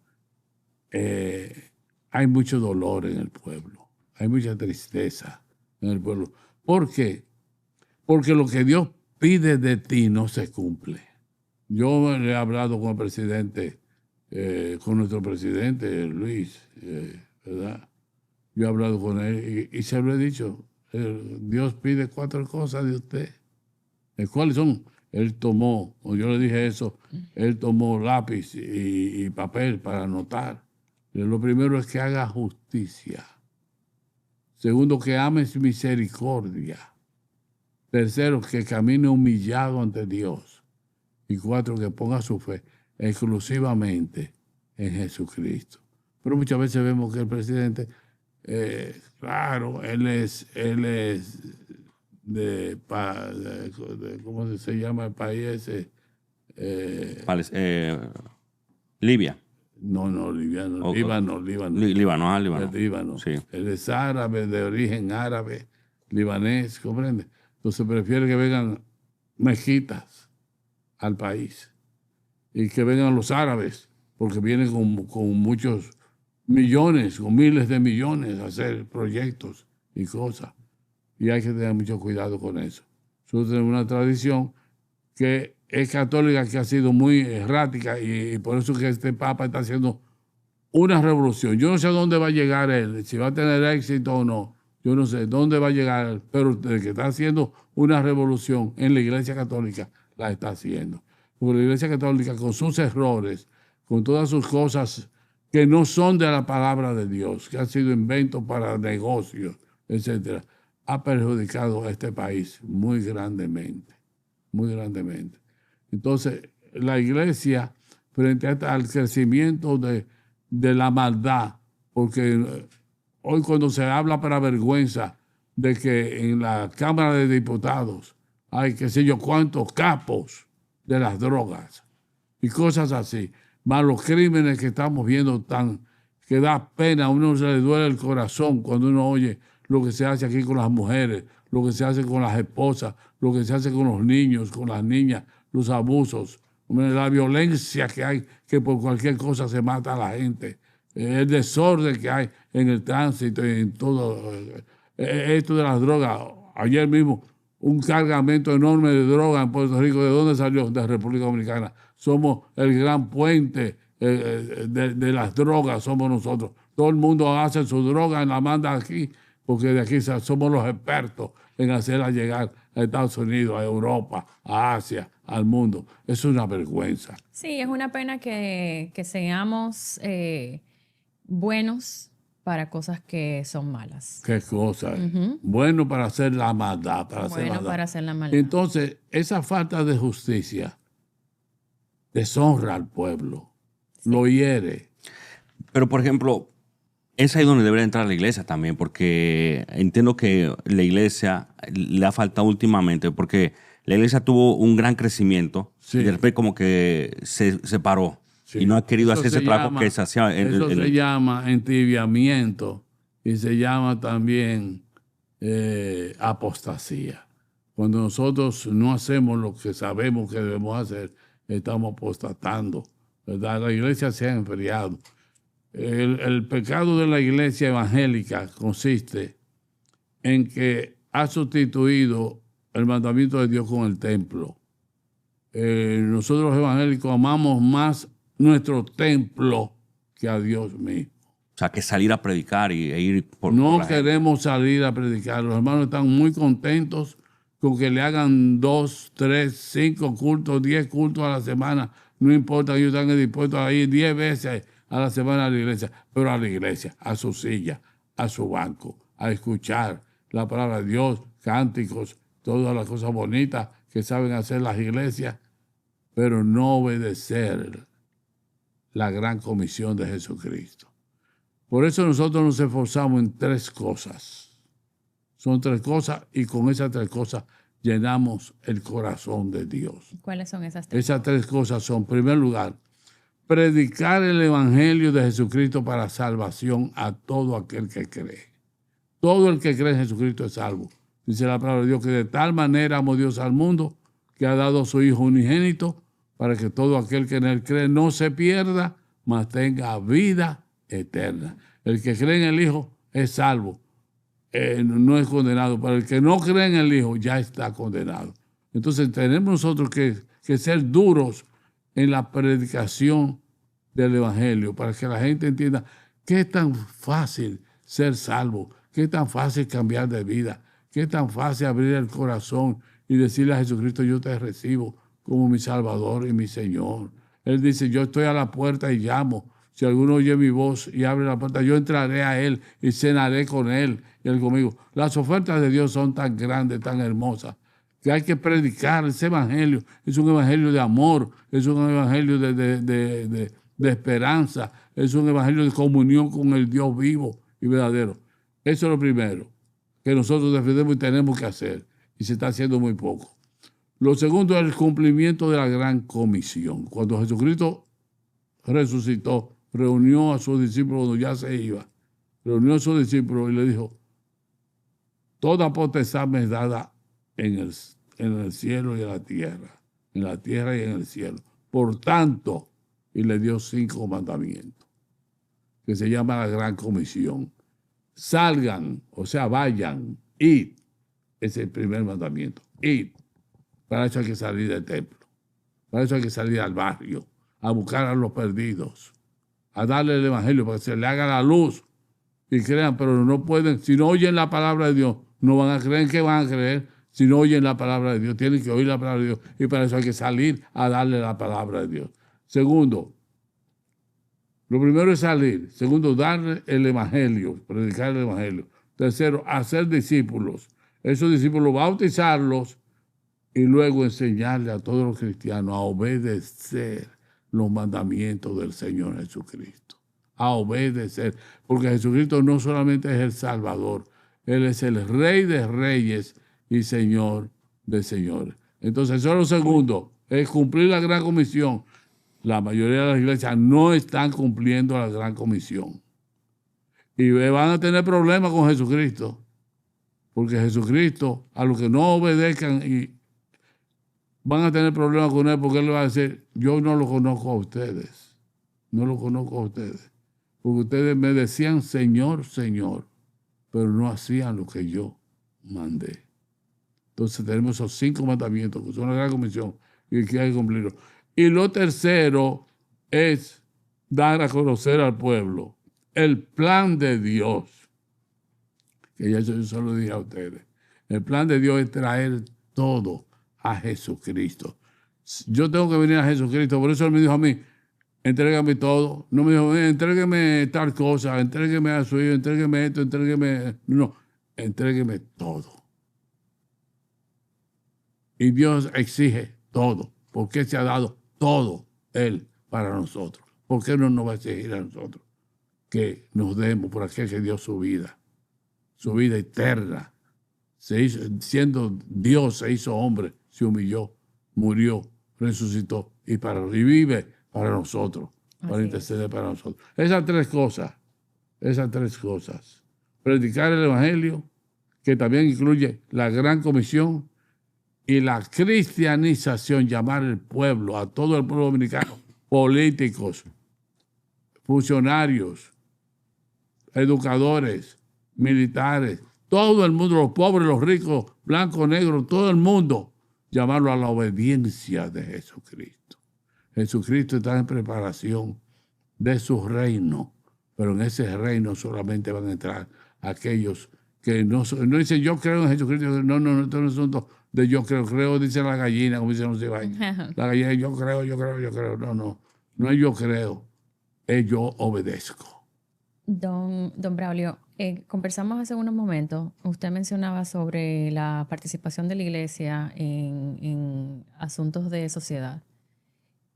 hay mucho dolor en el pueblo. Hay mucha tristeza en el pueblo. ¿Por qué? Porque lo que Dios pide de ti no se cumple. Yo le he hablado con el presidente, con nuestro presidente Luis, ¿verdad? Yo he hablado con él y se lo he dicho. Dios pide 4 cosas de usted. ¿Cuáles son? Él tomó, o yo le dije eso, él tomó lápiz y papel para anotar. Lo primero es que haga justicia. Segundo, que ames misericordia. Tercero, que camine humillado ante Dios. Y 4, que ponga su fe exclusivamente en Jesucristo. Pero muchas veces vemos que el presidente, claro, él es de ¿cómo se llama el país ese? Libia. No, Líbano. Líbano. Sí. Él es árabe, de origen árabe, libanés, ¿comprende? Entonces prefiere que vengan mexitas al país y que vengan los árabes, porque vienen con muchos millones, con miles de millones a hacer proyectos y cosas. Y hay que tener mucho cuidado con eso. Nosotros tenemos una tradición que es católica, que ha sido muy errática, y por eso que este Papa está haciendo una revolución. Yo no sé dónde va a llegar él, si va a tener éxito o no. Yo no sé dónde va a llegar él, pero el que está haciendo una revolución en la Iglesia Católica la está haciendo. Porque la Iglesia Católica, con sus errores, con todas sus cosas que no son de la palabra de Dios, que han sido inventos para negocios, etcétera, ha perjudicado a este país muy grandemente, muy grandemente. Entonces, la Iglesia, frente al crecimiento de la maldad, porque hoy cuando se habla para vergüenza de que en la Cámara de Diputados hay qué sé yo cuántos capos de las drogas y cosas así, más los crímenes que estamos viendo que da pena, a uno se le duele el corazón cuando uno oye lo que se hace aquí con las mujeres, lo que se hace con las esposas, lo que se hace con los niños, con las niñas, los abusos, la violencia que hay, que por cualquier cosa se mata a la gente, el desorden que hay en el tránsito y en todo esto de las drogas. Ayer mismo un cargamento enorme de droga en Puerto Rico. ¿De dónde salió? De República Dominicana. Somos el gran puente de las drogas, somos nosotros. Todo el mundo hace su droga y la manda aquí, porque de aquí somos los expertos en hacerla llegar a Estados Unidos, a Europa, a Asia, al mundo. Es una vergüenza. Sí, es una pena que seamos buenos para cosas que son malas. ¿Qué cosa? Bueno para hacer la maldad. Para hacer la maldad. Entonces, esa falta de justicia deshonra al pueblo, lo hiere. Pero, por ejemplo, es ahí donde debería entrar la iglesia también, porque entiendo que la iglesia le ha faltado últimamente, porque la iglesia tuvo un gran crecimiento y de repente como que se paró y no ha querido hacer ese trabajo que se hacía. Eso se llama entibiamiento y se llama también apostasía. Cuando nosotros no hacemos lo que sabemos que debemos hacer, estamos apostatando, ¿verdad? La iglesia se ha enfriado. El pecado de la iglesia evangélica consiste en que ha sustituido el mandamiento de Dios con el templo. Nosotros los evangélicos amamos más nuestro templo que a Dios mismo. O sea, que salir a predicar e ir por No queremos salir a predicar. Los hermanos están muy contentos con que le hagan 2, 3, 5 cultos, 10 cultos a la semana. No importa, ellos están dispuestos a ir 10 veces a la semana a la iglesia, pero a la iglesia, a su silla, a su banco, a escuchar la palabra de Dios, cánticos, todas las cosas bonitas que saben hacer las iglesias, pero no obedecer la gran comisión de Jesucristo. Por eso nosotros nos esforzamos en 3 cosas. Son 3 cosas y con esas 3 cosas llenamos el corazón de Dios. ¿Cuáles son esas 3? Esas 3 cosas son, en primer lugar, predicar el evangelio de Jesucristo para salvación a todo aquel que cree. Todo el que cree en Jesucristo es salvo. Dice la palabra de Dios que de tal manera amó Dios al mundo que ha dado a su Hijo unigénito para que todo aquel que en él cree no se pierda, mas tenga vida eterna. El que cree en el Hijo es salvo, no es condenado. Pero el que no cree en el Hijo ya está condenado. Entonces tenemos nosotros que ser duros en la predicación del evangelio para que la gente entienda que es tan fácil ser salvo, que es tan fácil cambiar de vida, que es tan fácil abrir el corazón y decirle a Jesucristo: yo te recibo como mi Salvador y mi Señor. Él dice: yo estoy a la puerta y llamo. Si alguno oye mi voz y abre la puerta, yo entraré a él y cenaré con él y él conmigo. Las ofertas de Dios son tan grandes, tan hermosas, que hay que predicar ese evangelio. Es un evangelio de amor, es un evangelio de esperanza, es un evangelio de comunión con el Dios vivo y verdadero. Eso es lo primero que nosotros defendemos y tenemos que hacer, y se está haciendo muy poco. Lo segundo es el cumplimiento de la gran comisión. Cuando Jesucristo resucitó, reunió a sus discípulos cuando ya se iba, reunió a sus discípulos y le dijo: toda potestad me es dada en el cielo y en la tierra y en el cielo. Por tanto, y le dio 5 mandamientos, que se llama la gran comisión. Salgan, o sea, vayan, id. Es el primer mandamiento, id. Para eso hay que salir del templo, para eso hay que salir al barrio, a buscar a los perdidos, a darle el evangelio para que se le haga la luz y crean, pero no pueden, si no oyen la palabra de Dios, no van a creer. ¿Qué van a creer si no oyen la palabra de Dios? Tienen que oír la palabra de Dios y para eso hay que salir a darle la palabra de Dios. Segundo, lo primero es salir. Segundo, darle el evangelio, predicar el evangelio. Tercero, hacer discípulos. Esos discípulos, bautizarlos y luego enseñarle a todos los cristianos a obedecer los mandamientos del Señor Jesucristo. A obedecer. Porque Jesucristo no solamente es el Salvador, Él es el Rey de Reyes y Señor de Señores. Entonces, eso es lo segundo, es cumplir la gran comisión. La mayoría de las iglesias no están cumpliendo la gran comisión. Y van a tener problemas con Jesucristo. Porque Jesucristo, a los que no obedezcan, y van a tener problemas con Él, porque Él le va a decir: yo no lo conozco a ustedes. No lo conozco a ustedes. Porque ustedes me decían Señor, Señor, pero no hacían lo que yo mandé. Entonces tenemos esos 5 mandamientos, que son la gran comisión, y que hay que cumplirlos. Y lo tercero es dar a conocer al pueblo el plan de Dios. Que ya yo solo dije a ustedes. El plan de Dios es traer todo a Jesucristo. Yo tengo que venir a Jesucristo. Por eso Él me dijo a mí: entrégame todo. No me dijo, entrégueme tal cosa, entrégueme a su hijo, entrégueme esto, entrégueme... No, entrégueme todo. Y Dios exige todo, porque se ha dado todo Él para nosotros. ¿Por qué no nos va a exigir a nosotros que nos demos por aquel que dio su vida eterna? Siendo Dios, se hizo hombre, se humilló, murió, resucitó y vive para nosotros, para interceder para nosotros. Esas tres cosas. Predicar el Evangelio, que también incluye la gran comisión, y la cristianización, llamar al pueblo, a todo el pueblo dominicano, políticos, funcionarios, educadores, militares, todo el mundo, los pobres, los ricos, blancos, negros, todo el mundo, llamarlo a la obediencia de Jesucristo. Jesucristo está en preparación de su reino, pero en ese reino solamente van a entrar aquellos que no dicen yo creo en Jesucristo. No, esto no es un asunto de yo creo, dice la gallina, como dicen los cibaños. La gallina, yo creo. No es yo creo, es yo obedezco. Don Braulio, conversamos hace unos momentos, usted mencionaba sobre la participación de la iglesia en asuntos de sociedad.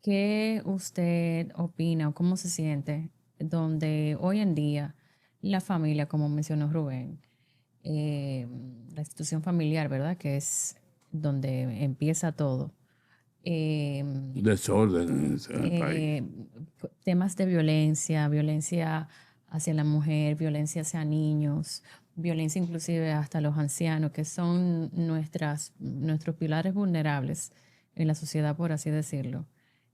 ¿Qué usted opina o cómo se siente donde hoy en día la familia, como mencionó Rubén, la institución familiar, ¿verdad? Que es donde empieza todo. Desorden en el país. Temas de violencia hacia la mujer, violencia hacia niños, violencia inclusive hasta los ancianos, que son nuestros pilares vulnerables en la sociedad, por así decirlo.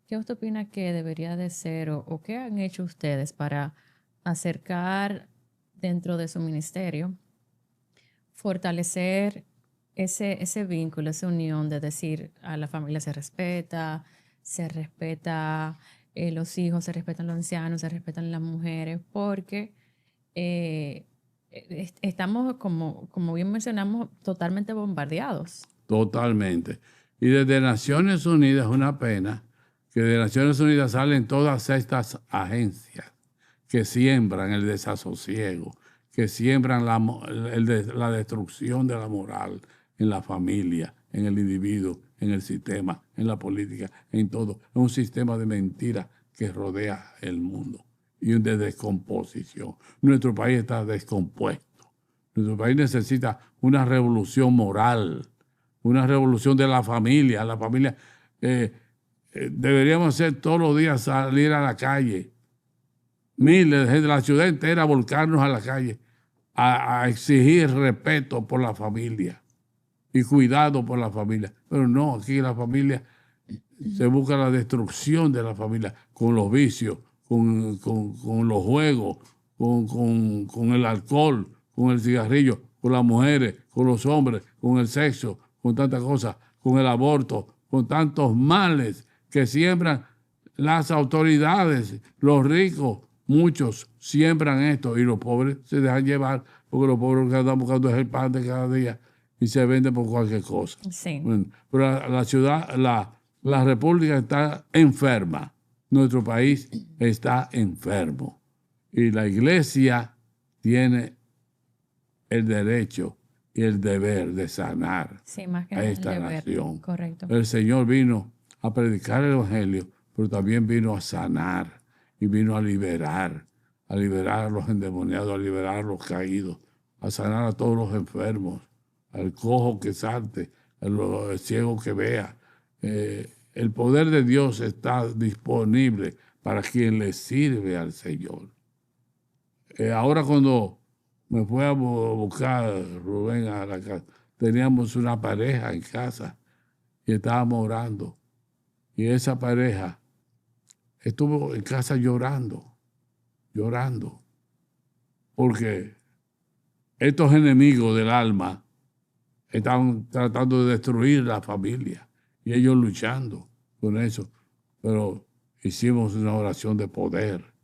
¿Qué usted opina que debería de ser o qué han hecho ustedes para acercar dentro de su ministerio, fortalecer ese vínculo, esa unión de decir a la familia se respeta los hijos, se respetan los ancianos, se respetan las mujeres, porque estamos, como bien mencionamos, totalmente bombardeados. Totalmente. Y desde Naciones Unidas, una pena, que de Naciones Unidas salen todas estas agencias que siembran el desasosiego, que siembran la destrucción de la moral en la familia, en el individuo, en el sistema, en la política, en todo. Es un sistema de mentiras que rodea el mundo y de descomposición. Nuestro país está descompuesto. Nuestro país necesita una revolución moral, una revolución de la familia. La familia deberíamos hacer todos los días, salir a la calle. Miles de gente, la ciudad entera, volcarnos a la calle a exigir respeto por la familia y cuidado por la familia. Pero no, aquí la familia se busca la destrucción de la familia con los vicios, con los juegos, con el alcohol, con el cigarrillo, con las mujeres, con los hombres, con el sexo, con tantas cosas, con el aborto, con tantos males que siembran las autoridades, los ricos. Muchos siembran esto y los pobres se dejan llevar porque los pobres lo que están buscando es el pan de cada día y se vende por cualquier cosa. Sí. Bueno, pero la ciudad, la república está enferma. Nuestro país está enfermo. Y la iglesia tiene el derecho y el deber de sanar más que a esta deber. nación. Correcto. El Señor vino a predicar el Evangelio, pero también vino a sanar. Y vino a liberar a los endemoniados, a liberar a los caídos, a sanar a todos los enfermos, al cojo que salte, al ciego que vea. El poder de Dios está disponible para quien le sirve al Señor. Ahora cuando me fue a buscar Rubén a la casa, teníamos una pareja en casa y estábamos orando. Y esa pareja estuvo en casa llorando, porque estos enemigos del alma estaban tratando de destruir la familia y ellos luchando con eso. Pero hicimos una oración de poder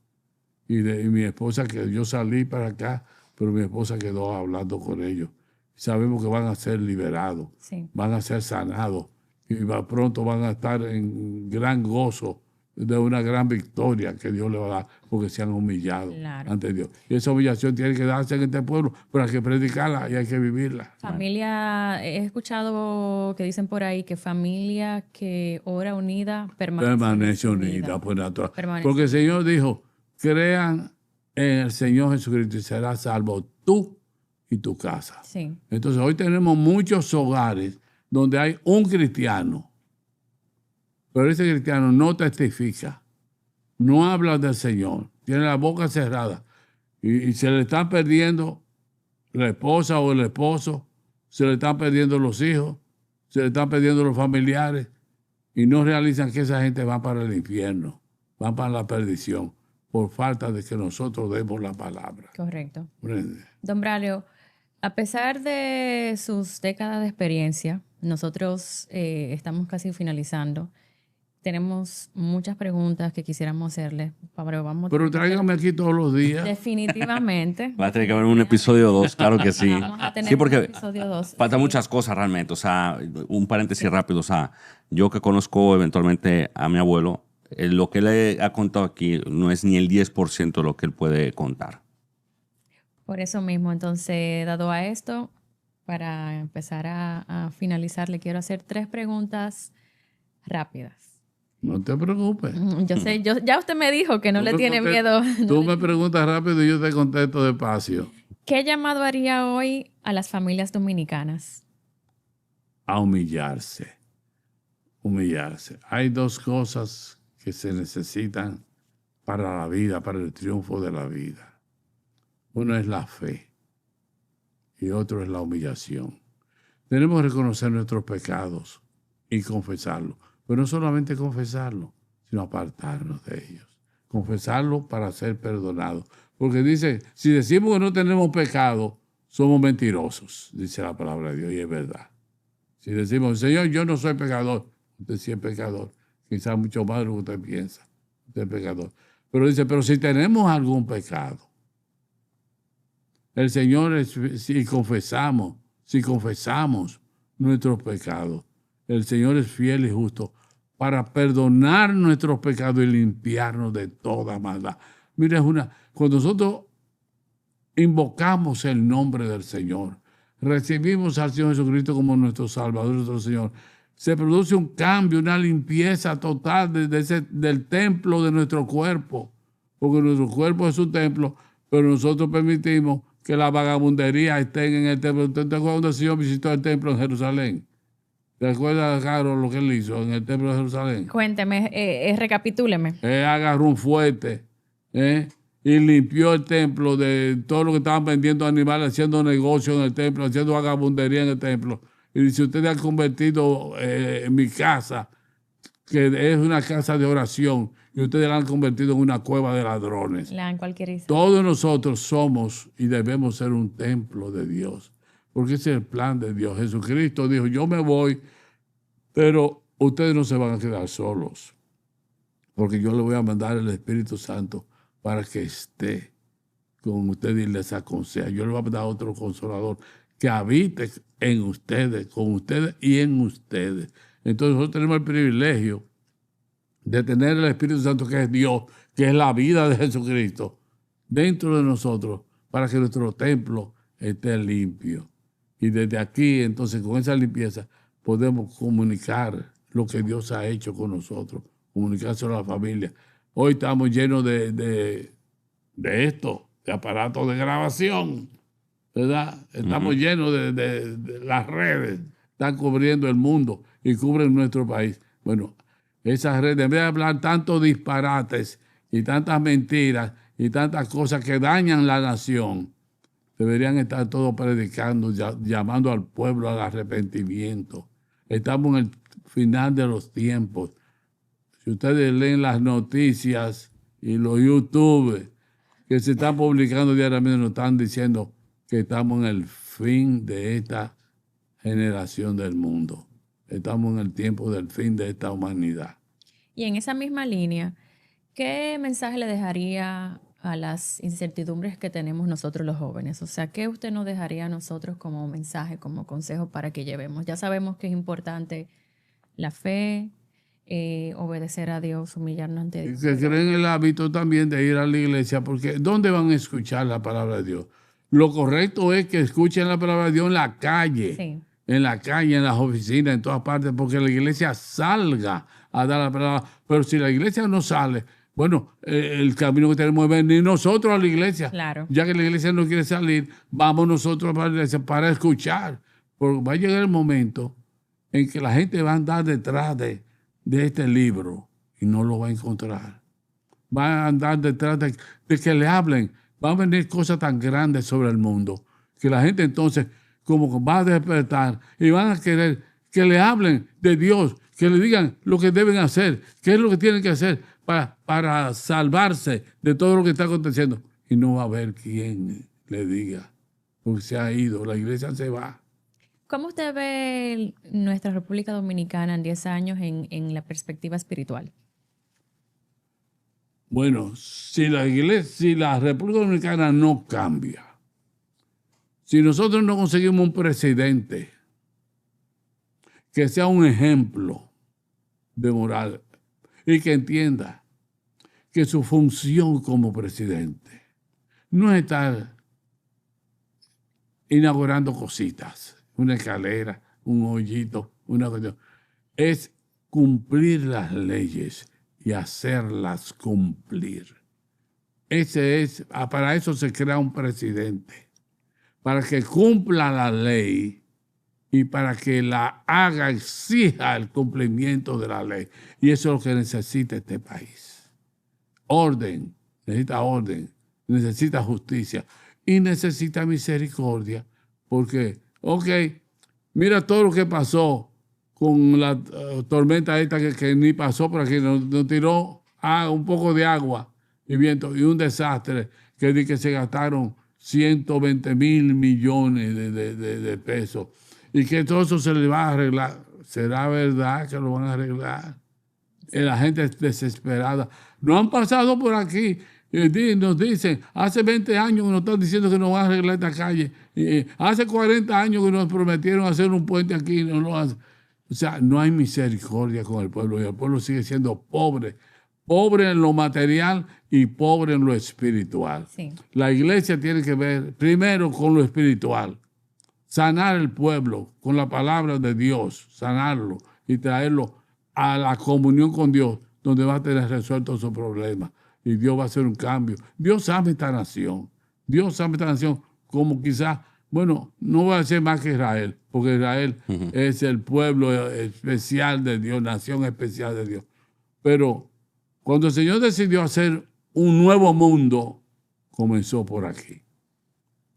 y mi esposa, que yo salí para acá, pero mi esposa quedó hablando con ellos. Sabemos que van a ser liberados, sí, van a ser sanados y pronto van a estar en gran gozo de una gran victoria que Dios le va a dar porque se han humillado Claro. ante Dios. Y esa humillación tiene que darse en este pueblo, pero hay que predicarla y hay que vivirla. Familia, he escuchado que dicen por ahí que familia que ora unida permanece Permanece unida, pues natural. Permanece Porque el Señor dijo, crean en el Señor Jesucristo y serás salvo tú y tu casa. Sí, Entonces hoy tenemos muchos hogares donde hay un cristiano, pero ese cristiano no testifica, no habla del Señor, tiene la boca cerrada y se le están perdiendo la esposa o el esposo, se le están perdiendo los hijos, se le están perdiendo los familiares y no realizan que esa gente va para el infierno, van para la perdición por falta de que nosotros demos la palabra. correcto. ¿Comprende? Don Braulio, a pesar de sus décadas de experiencia, nosotros estamos casi finalizando. Tenemos muchas preguntas que quisiéramos hacerle, pero vamos Pero tráigame aquí todos los días. definitivamente. Va a tener que haber un episodio 2, claro que sí. Vamos a tener Sí, un porque episodio 2. faltan muchas cosas realmente. O sea, un paréntesis rápido. O sea, yo que conozco eventualmente a mi abuelo, lo que él ha contado aquí no es ni el 10% de lo que él puede contar. Por eso mismo, entonces, dado a esto, para empezar a finalizar, le quiero hacer 3 preguntas rápidas. No te preocupes. Yo sé, ya usted me dijo que no Tú le me tiene conte- miedo. Tú me preguntas rápido y yo te contesto despacio. ¿Qué llamado haría hoy a las familias dominicanas? A humillarse. Humillarse. Hay dos cosas que se necesitan para la vida, para el triunfo de la vida. Uno es la fe y otro es la humillación. Tenemos que reconocer nuestros pecados y confesarlos. Pero no solamente confesarlo, sino apartarnos de ellos. Confesarlo para ser perdonados. Porque dice, si decimos que no tenemos pecado, somos mentirosos, dice la palabra de Dios, y es verdad. Si decimos, Señor, yo no soy pecador, usted sí es pecador, quizás mucho más de lo que usted piensa, usted es pecador. Pero dice, pero si tenemos algún pecado, el Señor, si confesamos nuestros pecados, el Señor es fiel y justo para perdonar nuestros pecados y limpiarnos de toda maldad. Mira, cuando nosotros invocamos el nombre del Señor, recibimos al Señor Jesucristo como nuestro Salvador, nuestro Señor, se produce un cambio, una limpieza total del templo de nuestro cuerpo, porque nuestro cuerpo es un templo, pero nosotros permitimos que la vagabundería esté en el templo. ¿Usted te acuerdas cuando el Señor visitó el templo en Jerusalén? ¿Te acuerdas, Carlos, lo que él hizo en el templo de Jerusalén? Cuénteme, recapitúleme. Agarró un fuerte y limpió el templo de todo lo que estaban vendiendo animales, haciendo negocio en el templo, haciendo vagabundería en el templo. Y dice, ustedes han convertido mi casa, que es una casa de oración, y ustedes la han convertido en una cueva de ladrones. En cualquier isla. Todos nosotros somos y debemos ser un templo de Dios, porque ese es el plan de Dios. Jesucristo dijo, yo me voy, pero ustedes no se van a quedar solos, porque yo les voy a mandar el Espíritu Santo para que esté con ustedes y les aconseje. Yo les voy a mandar otro consolador que habite en ustedes, con ustedes y en ustedes. Entonces nosotros tenemos el privilegio de tener el Espíritu Santo, que es Dios, que es la vida de Jesucristo, dentro de nosotros, para que nuestro templo esté limpio. Y desde aquí, entonces, con esa limpieza, podemos comunicar lo que Dios ha hecho con nosotros, comunicárselo a la familia. Hoy estamos llenos de esto, de aparatos de grabación, ¿verdad? Estamos llenos de las redes, están cubriendo el mundo y cubren nuestro país. Bueno, esas redes, en vez de hablar tantos disparates y tantas mentiras y tantas cosas que dañan la nación, deberían estar todos predicando, llamando al pueblo al arrepentimiento. Estamos en el final de los tiempos. Si ustedes leen las noticias y los YouTube que se están publicando diariamente, nos están diciendo que estamos en el fin de esta generación del mundo. Estamos en el tiempo del fin de esta humanidad. Y en esa misma línea, ¿qué mensaje le dejaría a las incertidumbres que tenemos nosotros los jóvenes? O sea, ¿qué usted nos dejaría a nosotros como mensaje, como consejo para que llevemos? Ya sabemos que es importante la fe, obedecer a Dios, humillarnos ante Dios. Que creen el hábito también de ir a la iglesia, porque ¿dónde van a escuchar la palabra de Dios? Lo correcto es que escuchen la palabra de Dios en la calle, Sí. en la calle, en las oficinas, en todas partes, porque la iglesia salga a dar la palabra. Pero si la iglesia no sale, bueno, el camino que tenemos es venir nosotros a la iglesia. Claro. Ya que la iglesia no quiere salir, vamos nosotros a la iglesia para escuchar. Porque va a llegar el momento en que la gente va a andar detrás de este libro y no lo va a encontrar. Va a andar detrás de que le hablen. Van a venir cosas tan grandes sobre el mundo que la gente entonces como va a despertar y van a querer que le hablen de Dios, que le digan lo que deben hacer, qué es lo que tienen que hacer para salvarse de todo lo que está aconteciendo. Y no va a haber quien le diga, porque se ha ido, la iglesia se va. ¿Cómo usted ve nuestra República Dominicana en 10 años en la perspectiva espiritual? Bueno, si la República Dominicana no cambia, si nosotros no conseguimos un presidente que sea un ejemplo de moral y que entienda que su función como presidente no es estar inaugurando cositas, una escalera, un hoyito, una cuestión, es cumplir las leyes y hacerlas cumplir. Para eso se crea un presidente, para que cumpla la ley y para que la haga, exija el cumplimiento de la ley. Y eso es lo que necesita este país. Orden, necesita justicia y necesita misericordia, porque, mira todo lo que pasó con la tormenta esta que ni pasó por aquí, nos tiró un poco de agua y viento y un desastre que se gastaron 120 mil millones de pesos y que todo eso se le va a arreglar. ¿Será verdad que lo van a arreglar? La gente es desesperada. No han pasado por aquí. Nos dicen, hace 20 años que nos están diciendo que nos van a arreglar esta calle. Hace 40 años que nos prometieron hacer un puente aquí y no lo hacen. O sea, no hay misericordia con el pueblo y el pueblo sigue siendo pobre. Pobre en lo material y pobre en lo espiritual. Sí. La iglesia tiene que ver primero con lo espiritual. Sanar el pueblo con la palabra de Dios, sanarlo y traerlo a la comunión con Dios, donde va a tener resueltos sus problemas. Y Dios va a hacer un cambio. Dios ama esta nación. Dios ama esta nación como quizás, bueno, no voy a decir más que Israel, porque Israel es el pueblo especial de Dios, nación especial de Dios. Pero cuando el Señor decidió hacer un nuevo mundo, comenzó por aquí.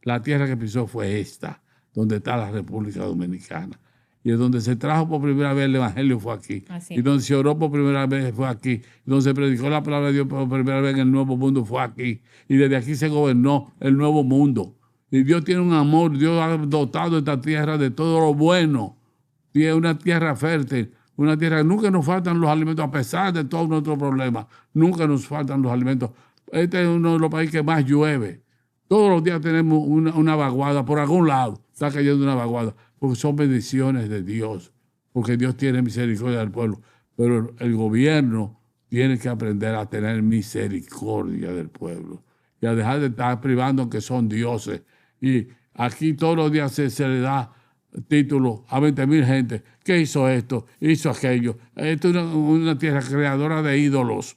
La tierra que pisó fue esta, donde está la República Dominicana. Y es donde se trajo por primera vez el Evangelio fue aquí. Así. Y donde se oró por primera vez fue aquí. Y donde se predicó la palabra de Dios por primera vez en el nuevo mundo fue aquí. Y desde aquí se gobernó el nuevo mundo. Y Dios tiene un amor. Dios ha dotado esta tierra de todo lo bueno. Tiene una tierra fértil. Una tierra que nunca nos faltan los alimentos, a pesar de todos nuestros problemas. Nunca nos faltan los alimentos. Este es uno de los países que más llueve. Todos los días tenemos una vaguada. Por algún lado está cayendo una vaguada. Porque son bendiciones de Dios. Porque Dios tiene misericordia del pueblo. Pero el gobierno tiene que aprender a tener misericordia del pueblo. Y a dejar de estar privando que son dioses. Y aquí todos los días se le da título a 20,000 gente. ¿Qué hizo esto? Hizo aquello. Esto es una tierra creadora de ídolos.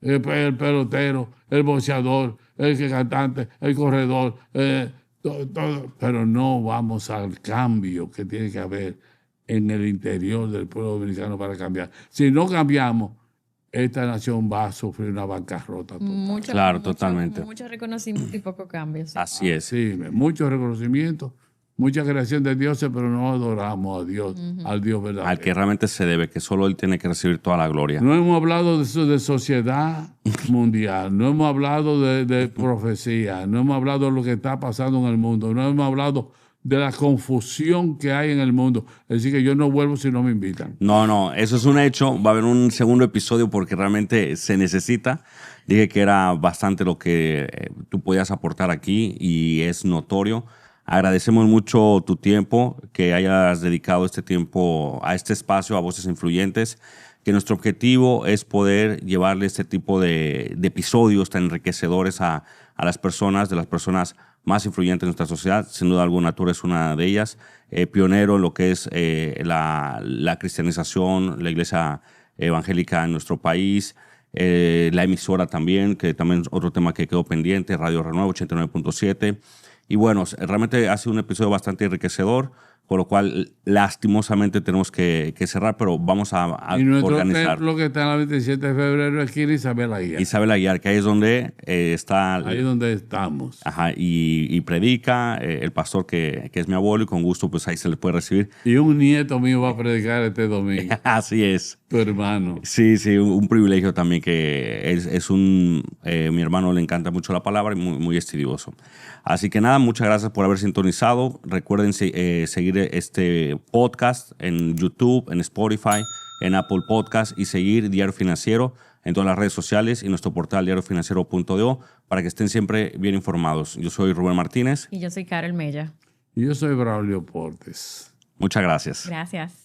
El pelotero, el boxeador, el cantante, el corredor, todo. Pero no vamos al cambio que tiene que haber en el interior del pueblo dominicano para cambiar. Si no cambiamos, esta nación va a sufrir una bancarrota total. Claro, totalmente. Mucho reconocimiento y poco cambio. Sí. Así es. Sí, mucho reconocimiento, mucha creación de dioses, pero no adoramos a Dios, al Dios verdadero. Al que realmente se debe, que solo Él tiene que recibir toda la gloria. No hemos hablado de sociedad mundial, no hemos hablado de profecía, no hemos hablado de lo que está pasando en el mundo, no hemos hablado de la confusión que hay en el mundo. Es decir, que yo no vuelvo si no me invitan. No, eso es un hecho. Va a haber un segundo episodio porque realmente se necesita. Dije que era bastante lo que tú podías aportar aquí y es notorio. Agradecemos mucho tu tiempo, que hayas dedicado este tiempo a este espacio, a Voces Influyentes. que nuestro objetivo es poder llevarle este tipo de episodios tan enriquecedores a las personas, de las personas más influyentes en nuestra sociedad. Sin duda alguna, tú eres una de ellas, pionero en lo que es la cristianización, la iglesia evangélica en nuestro país, la emisora también, que también es otro tema que quedó pendiente, Radio Renuevo 89.7. Y bueno, realmente ha sido un episodio bastante enriquecedor, por lo cual lastimosamente tenemos que cerrar, pero vamos a y nuestro organizar. templo que está en la 27 de febrero, esquina Isabel Aguiar. Isabel Aguiar, que ahí es donde está... Ahí es donde estamos. Ajá, y predica el pastor que es mi abuelo, y con gusto pues ahí se le puede recibir. Y un nieto mío va a predicar este domingo. Así es. Tu hermano. Sí, un privilegio también, que mi hermano le encanta mucho la palabra y muy estudioso. Así que nada, muchas gracias por haber sintonizado. Recuerden seguir este podcast en YouTube, en Spotify, en Apple Podcast, y seguir Diario Financiero en todas las redes sociales y nuestro portal diariofinanciero.do para que estén siempre bien informados. Yo soy Rubén Martínez. Y yo soy Carol Mella. Y yo soy Braulio Portes. Muchas gracias. Gracias.